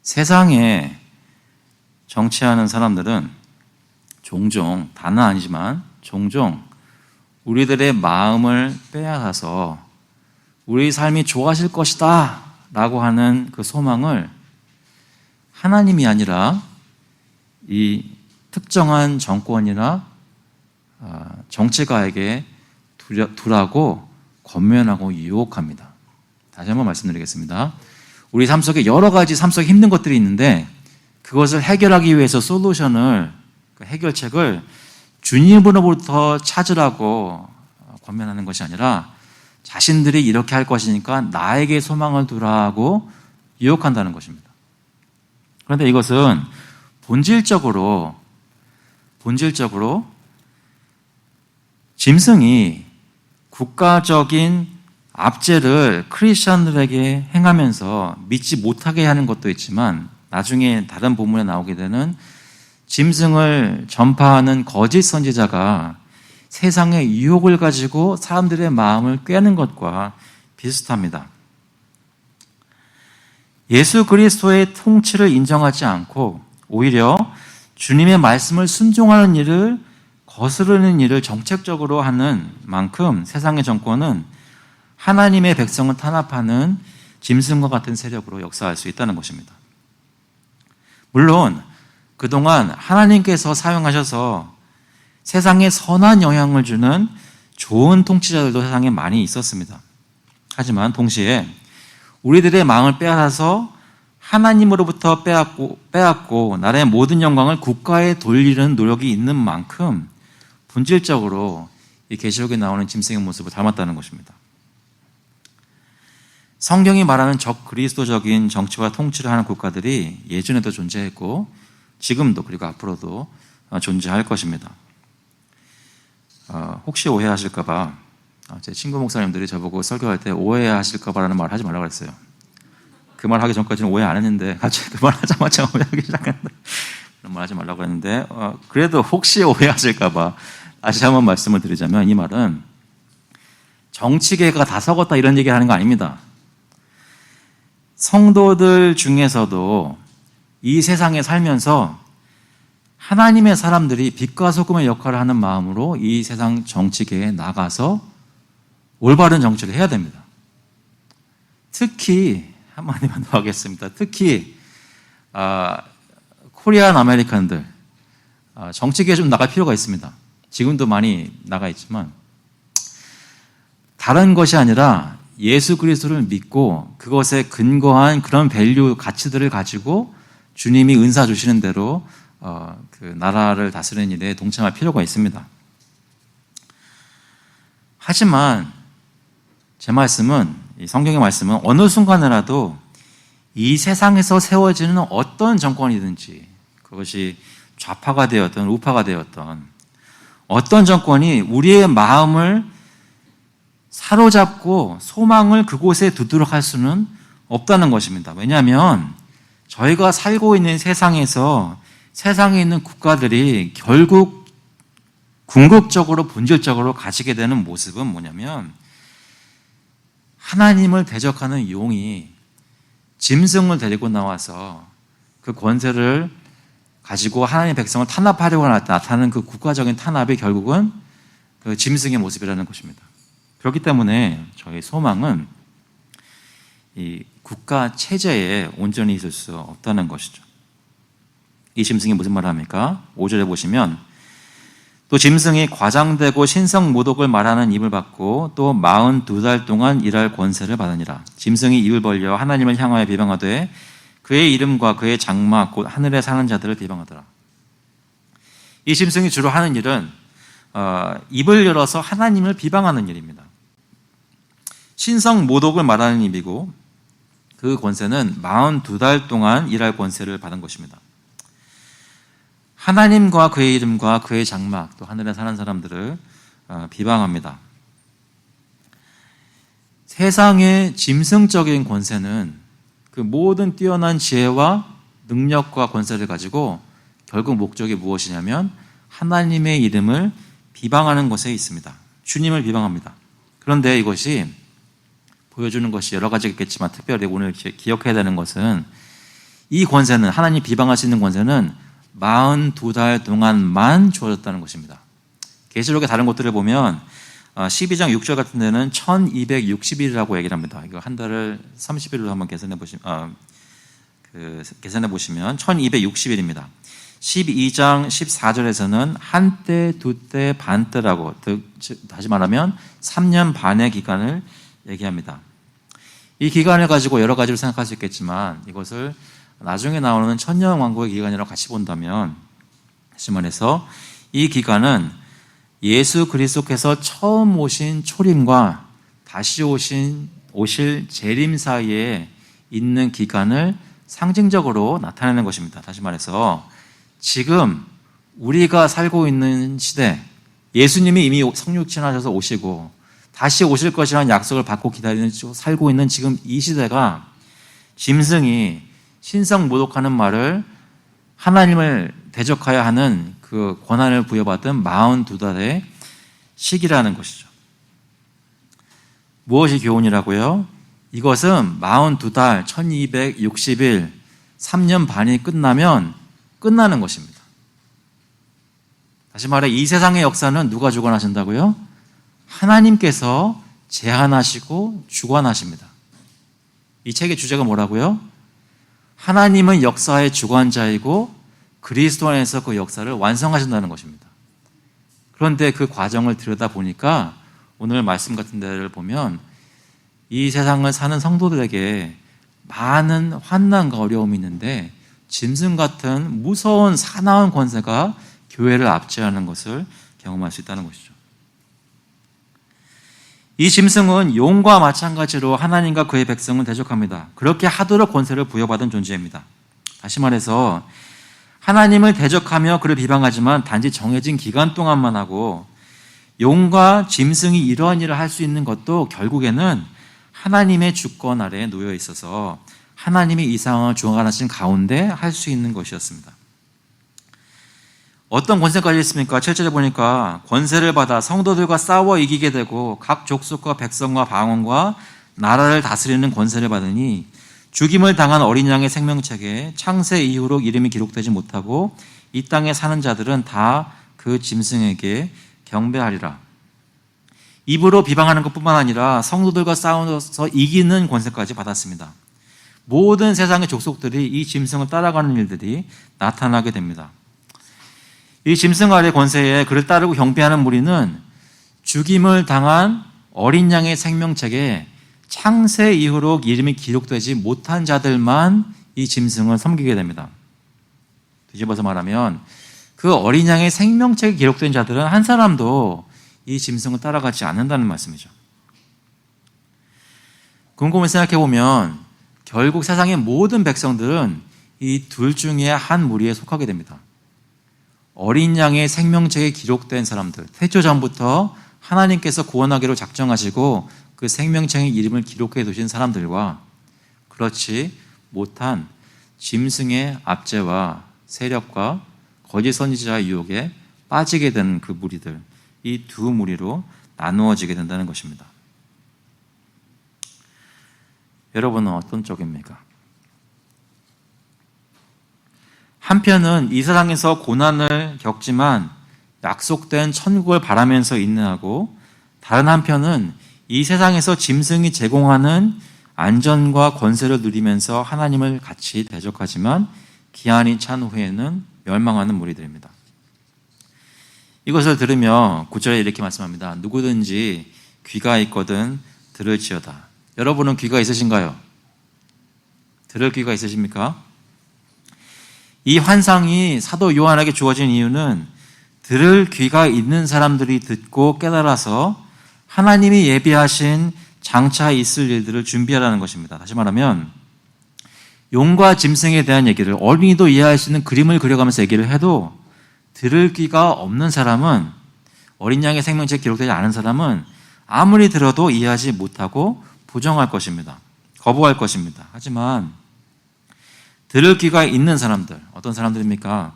세상에 정치하는 사람들은 종종, 다는 아니지만 종종 우리들의 마음을 빼앗아서 우리 삶이 좋아질 것이다 라고 하는 그 소망을 하나님이 아니라 이 특정한 정권이나 정치가에게 두라고 권면하고 유혹합니다. 다시 한번 말씀드리겠습니다. 우리 삶 속에 여러 가지 삶 속에 힘든 것들이 있는데 그것을 해결하기 위해서 솔루션을, 그 해결책을 주님으로부터 찾으라고 권면하는 것이 아니라 자신들이 이렇게 할 것이니까 나에게 소망을 두라고 유혹한다는 것입니다. 그런데 이것은 본질적으로 짐승이 국가적인 압제를 크리스천들에게 행하면서 믿지 못하게 하는 것도 있지만 나중에 다른 본문에 나오게 되는 짐승을 전파하는 거짓 선지자가 세상의 유혹을 가지고 사람들의 마음을 꿰는 것과 비슷합니다. 예수 그리스도의 통치를 인정하지 않고 오히려 주님의 말씀을 순종하는 일을 거스르는 일을 정책적으로 하는 만큼 세상의 정권은 하나님의 백성을 탄압하는 짐승과 같은 세력으로 역사할 수 있다는 것입니다. 물론 그동안 하나님께서 사용하셔서 세상에 선한 영향을 주는 좋은 통치자들도 세상에 많이 있었습니다. 하지만 동시에 우리들의 마음을 빼앗아서 하나님으로부터 빼앗고 나라의 모든 영광을 국가에 돌리는 노력이 있는 만큼 본질적으로 이 계시록에 나오는 짐승의 모습을 닮았다는 것입니다. 성경이 말하는 적그리스도적인 정치와 통치를 하는 국가들이 예전에도 존재했고 지금도 그리고 앞으로도 존재할 것입니다. 혹시 오해하실까 봐 제 친구 목사님들이 저보고 설교할 때 오해하실까 봐라는 말을 하지 말라고 했어요. 그 말 하기 전까지는 오해 안 했는데 갑자기 그 말 하자마자 오해하기 시작했는데 그런 말 하지 말라고 했는데 그래도 혹시 오해하실까 봐 다시 한번 말씀을 드리자면 이 말은 정치계가 다 썩었다 이런 얘기를 하는 거 아닙니다. 성도들 중에서도 이 세상에 살면서 하나님의 사람들이 빛과 소금의 역할을 하는 마음으로 이 세상 정치계에 나가서 올바른 정치를 해야 됩니다. 특히 한마디만 더 하겠습니다. 특히 코리안 아메리칸들 정치계에 좀 나갈 필요가 있습니다. 지금도 많이 나가 있지만 다른 것이 아니라 예수 그리스도를 믿고 그것에 근거한 그런 밸류 가치들을 가지고 주님이 은사 주시는 대로 그 나라를 다스리는 일에 동참할 필요가 있습니다. 하지만 제 말씀은, 이 성경의 말씀은 어느 순간에라도 이 세상에서 세워지는 어떤 정권이든지 그것이 좌파가 되었던 우파가 되었던 어떤 정권이 우리의 마음을 사로잡고 소망을 그곳에 두도록 할 수는 없다는 것입니다. 왜냐하면 저희가 살고 있는 세상에서 세상에 있는 국가들이 결국 궁극적으로 본질적으로 가지게 되는 모습은 뭐냐면 하나님을 대적하는 용이 짐승을 데리고 나와서 그 권세를 가지고 하나님의 백성을 탄압하려고 나타나는 그 국가적인 탄압이 결국은 그 짐승의 모습이라는 것입니다. 그렇기 때문에 저희 소망은 이 국가 체제에 온전히 있을 수 없다는 것이죠. 이 짐승이 무슨 말을 합니까? 5절에 보시면 또 짐승이 과장되고 신성 모독을 말하는 입을 받고 또 42달 동안 일할 권세를 받으니라. 짐승이 입을 벌려 하나님을 향하여 비방하되 그의 이름과 그의 장막 곧 하늘에 사는 자들을 비방하더라. 이 짐승이 주로 하는 일은 입을 열어서 하나님을 비방하는 일입니다. 신성 모독을 말하는 입이고 그 권세는 42달 동안 일할 권세를 받은 것입니다. 하나님과 그의 이름과 그의 장막 또 하늘에 사는 사람들을 비방합니다. 세상의 짐승적인 권세는 그 모든 뛰어난 지혜와 능력과 권세를 가지고 결국 목적이 무엇이냐면 하나님의 이름을 비방하는 것에 있습니다. 주님을 비방합니다. 그런데 이것이 보여주는 것이 여러 가지가 있겠지만 특별히 오늘 기억해야 되는 것은 이 권세는 하나님 비방할 수 있는 권세는 42달 동안만 주어졌다는 것입니다. 계시록의 다른 곳들을 보면 12장 6절 같은 데는 1260일이라고 얘기를 합니다. 이거 한 달을 30일로 한번 계산해 보시면 1260일입니다. 12장 14절에서는 한때, 두때, 반때라고 다시 말하면 3년 반의 기간을 얘기합니다. 이 기간을 가지고 여러 가지를 생각할 수 있겠지만 이것을 나중에 나오는 천년왕국의 기간이라고 같이 본다면 다시 말해서 이 기간은 예수 그리스도께서 처음 오신 초림과 다시 오실 재림 사이에 있는 기간을 상징적으로 나타내는 것입니다. 다시 말해서 지금 우리가 살고 있는 시대, 예수님이 이미 성육신하셔서 오시고 다시 오실 것이라는 약속을 받고 기다리는 살고 있는 지금 이 시대가 짐승이 신성 모독하는 말을 하나님을 대적하여 하는 그 권한을 부여받은 42달의 시기라는 것이죠. 무엇이 교훈이라고요? 이것은 42달, 1260일, 3년 반이 끝나면 끝나는 것입니다. 다시 말해 이 세상의 역사는 누가 주관하신다고요? 하나님께서 제한하시고 주관하십니다. 이 책의 주제가 뭐라고요? 하나님은 역사의 주관자이고 그리스도 안에서 그 역사를 완성하신다는 것입니다. 그런데 그 과정을 들여다보니까 오늘 말씀 같은 데를 보면 이 세상을 사는 성도들에게 많은 환난과 어려움이 있는데 짐승 같은 무서운 사나운 권세가 교회를 압제하는 것을 경험할 수 있다는 것이죠. 이 짐승은 용과 마찬가지로 하나님과 그의 백성을 대적합니다. 그렇게 하도록 권세를 부여받은 존재입니다. 다시 말해서 하나님을 대적하며 그를 비방하지만 단지 정해진 기간 동안만 하고 용과 짐승이 이러한 일을 할 수 있는 것도 결국에는 하나님의 주권 아래에 놓여 있어서 하나님이 이 상황을 주관하신 가운데 할 수 있는 것이었습니다. 어떤 권세까지 있습니까? 7절에 보니까 권세를 받아 성도들과 싸워 이기게 되고 각 족속과 백성과 방언과 나라를 다스리는 권세를 받으니 죽임을 당한 어린 양의 생명책에 창세 이후로 이름이 기록되지 못하고 이 땅에 사는 자들은 다 그 짐승에게 경배하리라. 입으로 비방하는 것뿐만 아니라 성도들과 싸워서 이기는 권세까지 받았습니다. 모든 세상의 족속들이 이 짐승을 따라가는 일들이 나타나게 됩니다. 이 짐승 아래 권세에 그를 따르고 경배하는 무리는 죽임을 당한 어린 양의 생명책에 창세 이후로 이름이 기록되지 못한 자들만 이 짐승을 섬기게 됩니다. 뒤집어서 말하면 그 어린 양의 생명책에 기록된 자들은 한 사람도 이 짐승을 따라가지 않는다는 말씀이죠. 곰곰이 생각해보면 결국 세상의 모든 백성들은 이 둘 중에 한 무리에 속하게 됩니다. 어린 양의 생명책에 기록된 사람들, 태초 전부터 하나님께서 구원하기로 작정하시고 그 생명책의 이름을 기록해 두신 사람들과 그렇지 못한 짐승의 압제와 세력과 거짓 선지자의 유혹에 빠지게 된 그 무리들, 이 두 무리로 나누어지게 된다는 것입니다. 여러분은 어떤 쪽입니까? 한편은 이 세상에서 고난을 겪지만 약속된 천국을 바라면서 인내하고 다른 한편은 이 세상에서 짐승이 제공하는 안전과 권세를 누리면서 하나님을 같이 대적하지만 기한이 찬 후에는 멸망하는 무리들입니다. 이것을 들으며 9절에 이렇게 말씀합니다. 누구든지 귀가 있거든 들을지어다. 여러분은 귀가 있으신가요? 들을 귀가 있으십니까? 이 환상이 사도 요한에게 주어진 이유는 들을 귀가 있는 사람들이 듣고 깨달아서 하나님이 예비하신 장차 있을 일들을 준비하라는 것입니다. 다시 말하면 용과 짐승에 대한 얘기를 어린이도 이해할 수 있는 그림을 그려가면서 얘기를 해도 들을 귀가 없는 사람은, 어린 양의 생명체에 기록되지 않은 사람은 아무리 들어도 이해하지 못하고 부정할 것입니다. 거부할 것입니다. 하지만 들을 귀가 있는 사람들, 어떤 사람들입니까?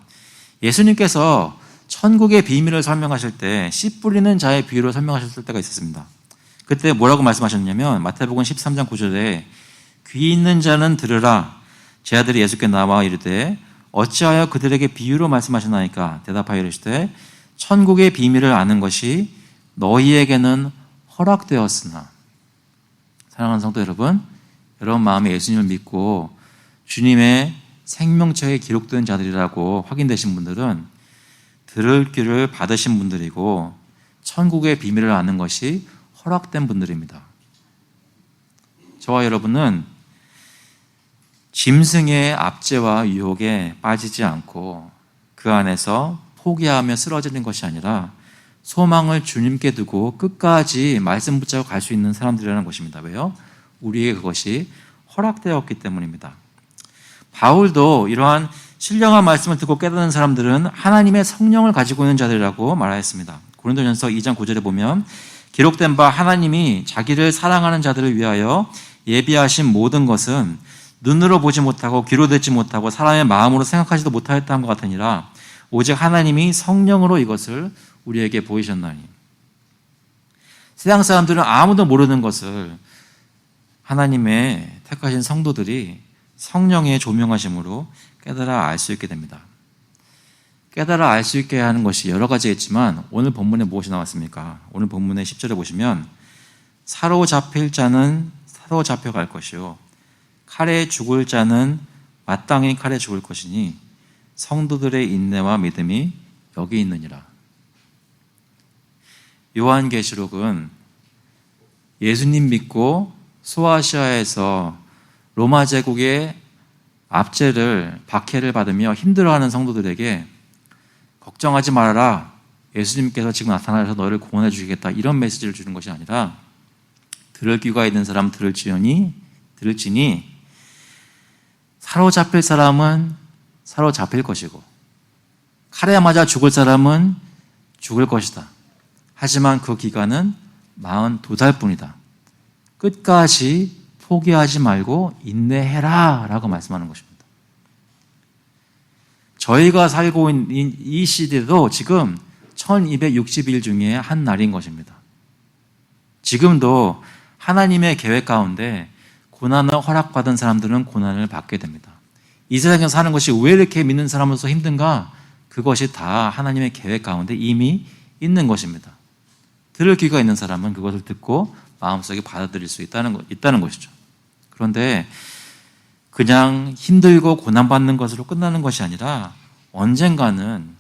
예수님께서 천국의 비밀을 설명하실 때 씨 뿌리는 자의 비유로 설명하셨을 때가 있었습니다. 그때 뭐라고 말씀하셨냐면 마태복음 13장 9절에 귀 있는 자는 들으라. 제 아들이 예수께 나와 이르되 어찌하여 그들에게 비유로 말씀하시나이까? 대답하여 이르시되 천국의 비밀을 아는 것이 너희에게는 허락되었으나. 사랑하는 성도 여러분, 여러분 마음에 예수님을 믿고 주님의 생명책에 기록된 자들이라고 확인되신 분들은 들을 귀를 받으신 분들이고 천국의 비밀을 아는 것이 허락된 분들입니다. 저와 여러분은 짐승의 압제와 유혹에 빠지지 않고 그 안에서 포기하며 쓰러지는 것이 아니라 소망을 주님께 두고 끝까지 말씀 붙잡고 갈 수 있는 사람들이라는 것입니다. 왜요? 우리에게 그것이 허락되었기 때문입니다. 바울도 이러한 신령한 말씀을 듣고 깨닫는 사람들은 하나님의 성령을 가지고 있는 자들이라고 말하였습니다. 고린도전서 2장 9절에 보면 기록된 바 하나님이 자기를 사랑하는 자들을 위하여 예비하신 모든 것은 눈으로 보지 못하고 귀로 듣지 못하고 사람의 마음으로 생각하지도 못하였다 한 것 같으니라. 오직 하나님이 성령으로 이것을 우리에게 보이셨나니. 세상 사람들은 아무도 모르는 것을 하나님의 택하신 성도들이 성령의 조명하심으로 깨달아 알 수 있게 됩니다. 깨달아 알 수 있게 하는 것이 여러 가지겠지만 오늘 본문에 무엇이 나왔습니까? 오늘 본문의 10절에 보시면 사로잡힐 자는 사로잡혀갈 것이요 칼에 죽을 자는 마땅히 칼에 죽을 것이니 성도들의 인내와 믿음이 여기 있느니라. 요한계시록은 예수님 믿고 소아시아에서 로마 제국의 압제를, 박해를 받으며 힘들어하는 성도들에게 걱정하지 말아라. 예수님께서 지금 나타나셔서 너를 구원해 주시겠다. 이런 메시지를 주는 것이 아니라 들을 귀가 있는 사람 들을지니 사로잡힐 사람은 사로잡힐 것이고 칼에 맞아 죽을 사람은 죽을 것이다. 하지만 그 기간은 42달 뿐이다. 끝까지 포기하지 말고 인내해라 라고 말씀하는 것입니다. 저희가 살고 있는 이 시대도 지금 1260일 중에 한 날인 것입니다. 지금도 하나님의 계획 가운데 고난을 허락받은 사람들은 고난을 받게 됩니다. 이 세상에서 사는 것이 왜 이렇게 믿는 사람으로서 힘든가? 그것이 다 하나님의 계획 가운데 이미 있는 것입니다. 들을 귀가 있는 사람은 그것을 듣고 마음속에 받아들일 수 있다는 것이죠. 그런데 그냥 힘들고 고난받는 것으로 끝나는 것이 아니라 언젠가는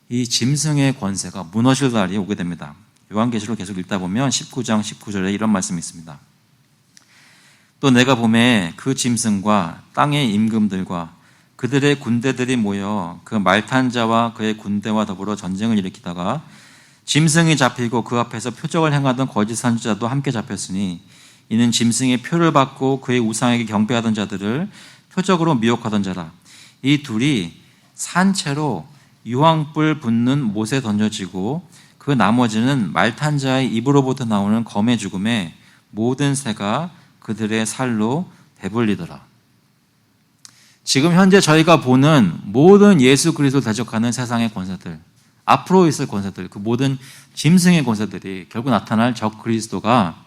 이 짐승의 권세가 무너질 날이 오게 됩니다. 요한계시록 계속 읽다 보면 19장 19절에 이런 말씀이 있습니다. 또 내가 보매 그 짐승과 땅의 임금들과 그들의 군대들이 모여 그 말탄 자와 그의 군대와 더불어 전쟁을 일으키다가 짐승이 잡히고 그 앞에서 표적을 행하던 거짓 선지자도 함께 잡혔으니 이는 짐승의 표를 받고 그의 우상에게 경배하던 자들을 표적으로 미혹하던 자라. 이 둘이 산채로 유황불 붙는 못에 던져지고 그 나머지는 말탄 자의 입으로부터 나오는 검의 죽음에 모든 새가 그들의 살로 배불리더라. 지금 현재 저희가 보는 모든 예수 그리스도를 대적하는 세상의 권세들, 앞으로 있을 권세들, 그 모든 짐승의 권세들이 결국 나타날 적 그리스도가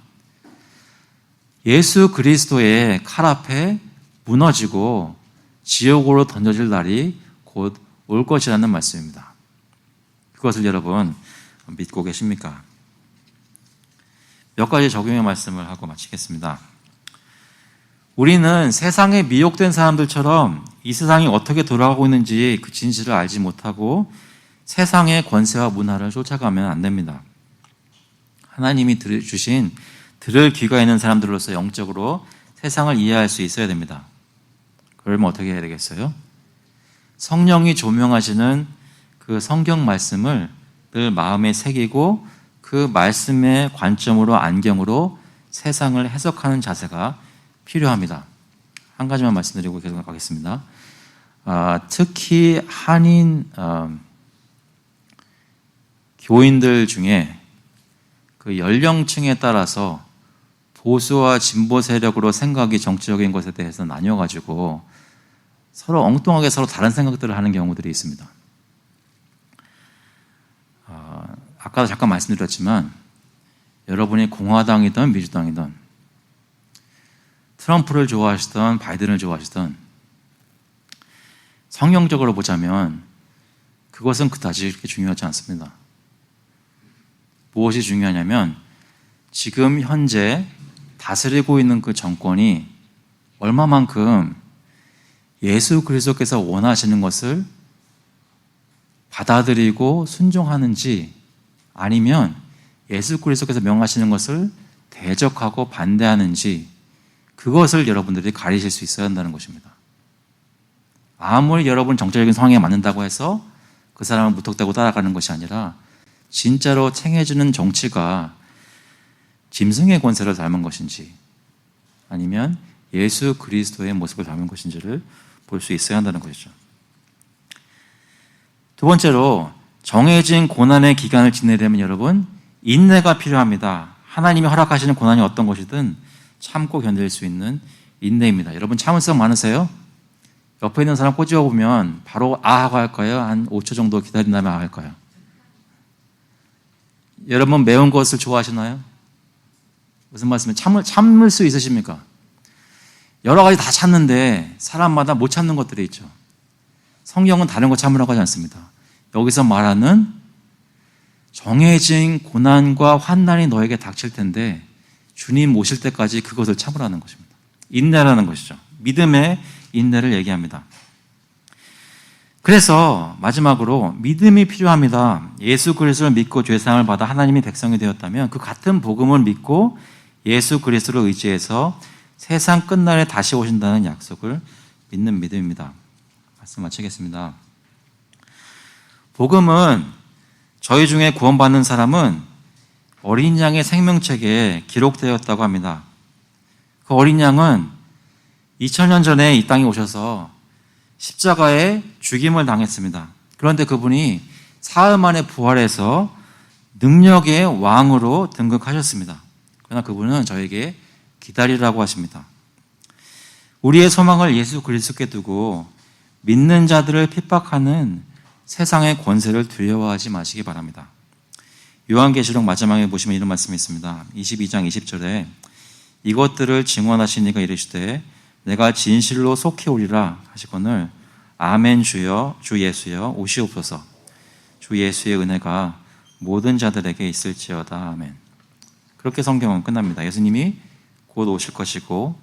예수 그리스도의 칼 앞에 무너지고 지옥으로 던져질 날이 곧 올 것이라는 말씀입니다. 그것을 여러분 믿고 계십니까? 몇 가지 적용의 말씀을 하고 마치겠습니다. 우리는 세상에 미혹된 사람들처럼 이 세상이 어떻게 돌아가고 있는지 그 진실을 알지 못하고 세상의 권세와 문화를 쫓아가면 안 됩니다. 하나님이 주신 들을 귀가 있는 사람들로서 영적으로 세상을 이해할 수 있어야 됩니다. 그러면 어떻게 해야 되겠어요? 성령이 조명하시는 그 성경 말씀을 늘 마음에 새기고 그 말씀의 관점으로 안경으로 세상을 해석하는 자세가 필요합니다. 한 가지만 말씀드리고 계속 가겠습니다. 특히 한인 교인들 중에 그 연령층에 따라서 보수와 진보 세력으로 생각이 정치적인 것에 대해서 나뉘어가지고 서로 엉뚱하게 서로 다른 생각들을 하는 경우들이 있습니다. 아까도 잠깐 말씀드렸지만 여러분이 공화당이든 민주당이든 트럼프를 좋아하시든 바이든을 좋아하시든 성경적으로 보자면 그것은 그다지 그렇게 중요하지 않습니다. 무엇이 중요하냐면 지금 현재 다스리고 있는 그 정권이 얼마만큼 예수 그리스도께서 원하시는 것을 받아들이고 순종하는지 아니면 예수 그리스도께서 명하시는 것을 대적하고 반대하는지 그것을 여러분들이 가리실 수 있어야 한다는 것입니다. 아무리 여러분 정치적인 상황에 맞는다고 해서 그 사람을 무턱대고 따라가는 것이 아니라 진짜로 챙겨주는 정치가 짐승의 권세를 닮은 것인지 아니면 예수 그리스도의 모습을 닮은 것인지를 볼 수 있어야 한다는 것이죠. 두 번째로 정해진 고난의 기간을 지내려면 여러분 인내가 필요합니다. 하나님이 허락하시는 고난이 어떤 것이든 참고 견딜 수 있는 인내입니다. 여러분 참을성 많으세요? 옆에 있는 사람 꼬집어 보면 바로 하고 할까요? 한 5초 정도 기다린 다음에 할까요? 여러분 매운 것을 좋아하시나요? 무슨 말씀이에요? 참을 수 있으십니까? 여러 가지 다 참는데 사람마다 못 참는 것들이 있죠. 성경은 다른 거 참으라고 하지 않습니다. 여기서 말하는 정해진 고난과 환난이 너에게 닥칠 텐데 주님 오실 때까지 그것을 참으라는 것입니다. 인내라는 것이죠. 믿음의 인내를 얘기합니다. 그래서 마지막으로 믿음이 필요합니다. 예수 그리스도를 믿고 죄사함을 받아 하나님의 백성이 되었다면 그 같은 복음을 믿고 예수 그리스도를 의지해서 세상 끝날에 다시 오신다는 약속을 믿는 믿음입니다. 말씀 마치겠습니다. 복음은 저희 중에 구원받는 사람은 어린 양의 생명책에 기록되었다고 합니다. 그 어린 양은 2000년 전에 이 땅에 오셔서 십자가에 죽임을 당했습니다. 그런데 그분이 사흘 만에 부활해서 능력의 왕으로 등극하셨습니다. 그러나 그분은 저에게 기다리라고 하십니다. 우리의 소망을 예수 그리스도께 두고 믿는 자들을 핍박하는 세상의 권세를 두려워하지 마시기 바랍니다. 요한계시록 마지막에 보시면 이런 말씀이 있습니다. 22장 20절에 이것들을 증언하신 이가 이르시되 내가 진실로 속히 오리라 하시거늘 아멘 주여 주 예수여 오시옵소서 주 예수의 은혜가 모든 자들에게 있을지어다 아멘. 그렇게 성경은 끝납니다. 예수님이 곧 오실 것이고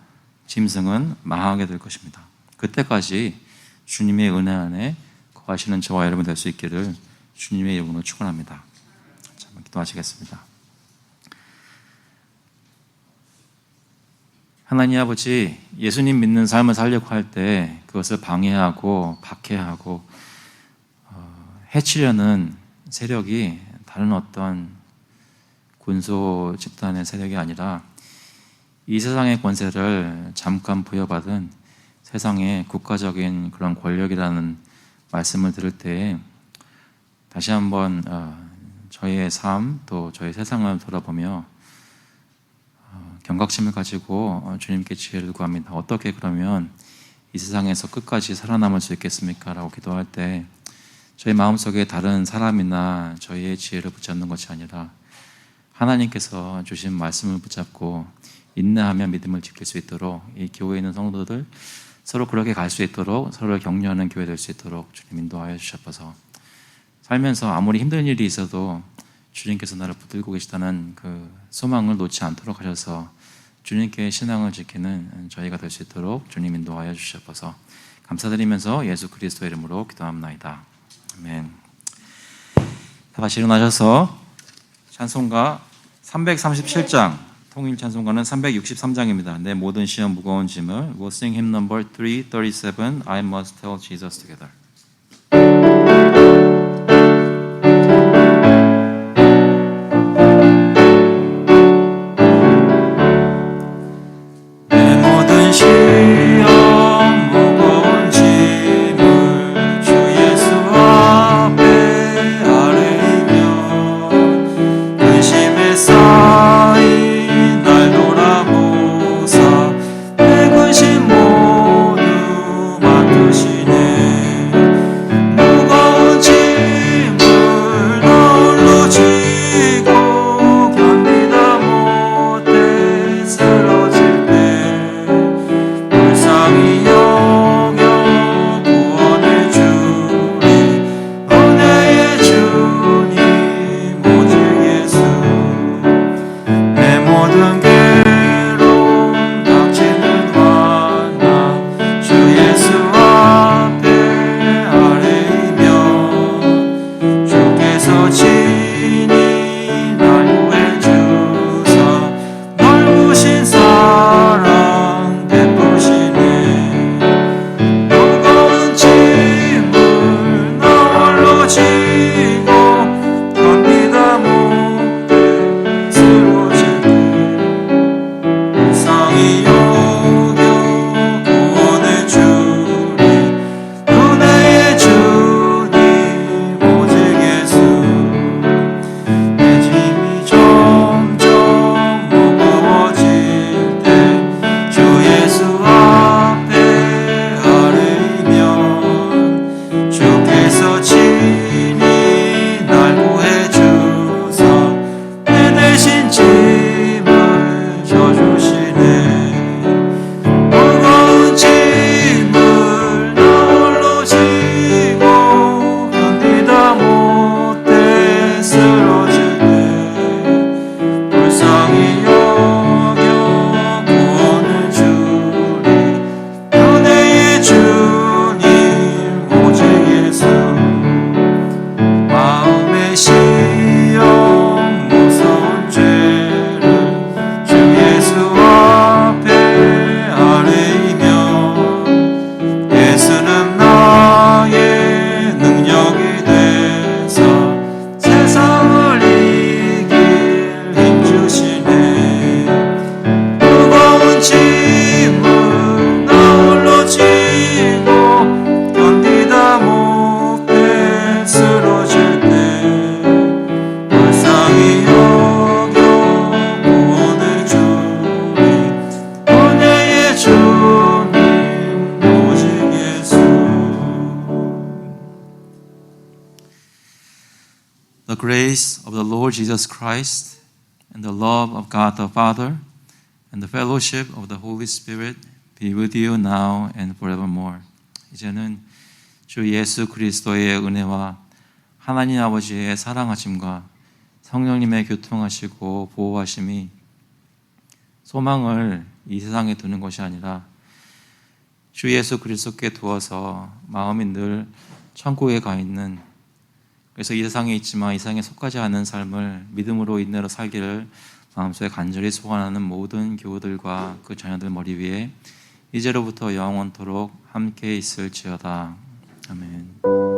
짐승은 망하게 될 것입니다. 그때까지 주님의 은혜 안에 거하시는 저와 여러분 될 수 있기를 주님의 이름으로 축원합니다. 자, 기도하시겠습니다. 하나님 아버지, 예수님 믿는 삶을 살려고 할 때 그것을 방해하고 박해하고 해치려는 세력이 다른 어떤 군소 집단의 세력이 아니라 이 세상의 권세를 잠깐 부여받은 세상의 국가적인 그런 권력이라는 말씀을 들을 때 다시 한번 저희의 삶 또 저희 세상을 돌아보며 경각심을 가지고 주님께 지혜를 구합니다. 어떻게 그러면 이 세상에서 끝까지 살아남을 수 있겠습니까? 라고 기도할 때 저희 마음속에 다른 사람이나 저희의 지혜를 붙잡는 것이 아니라 하나님께서 주신 말씀을 붙잡고 인내하며 믿음을 지킬 수 있도록 이 교회에 있는 성도들 서로 그렇게 갈 수 있도록 서로를 격려하는 교회 될 수 있도록 주님 인도하여 주셔서 살면서 아무리 힘든 일이 있어도 주님께서 나를 붙들고 계시다는 그 소망을 놓지 않도록 하셔서 주님께 신앙을 지키는 저희가 될 수 있도록 주님 인도하여 주셔서 감사드리면서 예수 그리스도의 이름으로 기도합나이다. 아멘. 다 같이 일어나셔서 찬송가 337장 통일 찬송가는 363장입니다. 내 모든 시험 무거운 짐을. We'll sing hymn number 337, I must tell Jesus together. 내 모든 시험 무거운 짐을 주 예수 앞에 아뢰며 근심에 쌓인 날 돌아보사 내 근심 모두 맡으시네. 무거운 짐을 나 홀로 지고 견디다 못해 쓰러질 때 불쌍히 여겨 구원해 주리 은혜의 주님 오직 예수. 내 모든 괴로움 닥치는 환난 주 예수 앞에 아뢰이며 주께서 친히 날 구해 주사 넓으신 사랑 베푸시네. 무거운 짐을 나 홀로 지고 견디다 못해 쓰러질 때 불쌍히 여겨 구원해 주리 은혜의 주님 오직 예수. 내 짐이 점점 무거워질 때 주 예수 앞에 아뢰이면 주께서 친히 날 구해 주사 내 대신 짐을 져주시네. 무거운 짐을 나 홀로 지고 견디다 못해 쓰러질 때 불쌍히 여겨 구원을 주리 은혜의 주님 오직 예수. 마음의 시험 무서운 죄를 주 예수 앞에 아뢰이며 예수는 나의 능력이 되사 세상을 이길 힘 주시네. 무거운 짐을 나 홀로 지고 견디다 못해 쓰러질 때 불쌍히 여겨 구원해 주리 은혜의 주님 오직 예수. The grace of the Lord Jesus Christ and the love of God the Father and the fellowship of the Holy Spirit be with you now and forevermore. 이제는 주 예수 그리스도의 은혜와 하나님 아버지의 사랑하심과 성령님의 교통하시고 보호하심이 소망을 이 세상에 두는 것이 아니라 주 예수 그리스도께 두어서 마음이 늘 천국에 가 있는, 그래서 이 세상에 있지만 이 세상에 속하지 않은 삶을 믿음으로 인내로 살기를 마음속에 간절히 소원하는 모든 교우들과 그 자녀들 머리 위에 이제로부터 영원토록 함께 있을지어다. 아멘.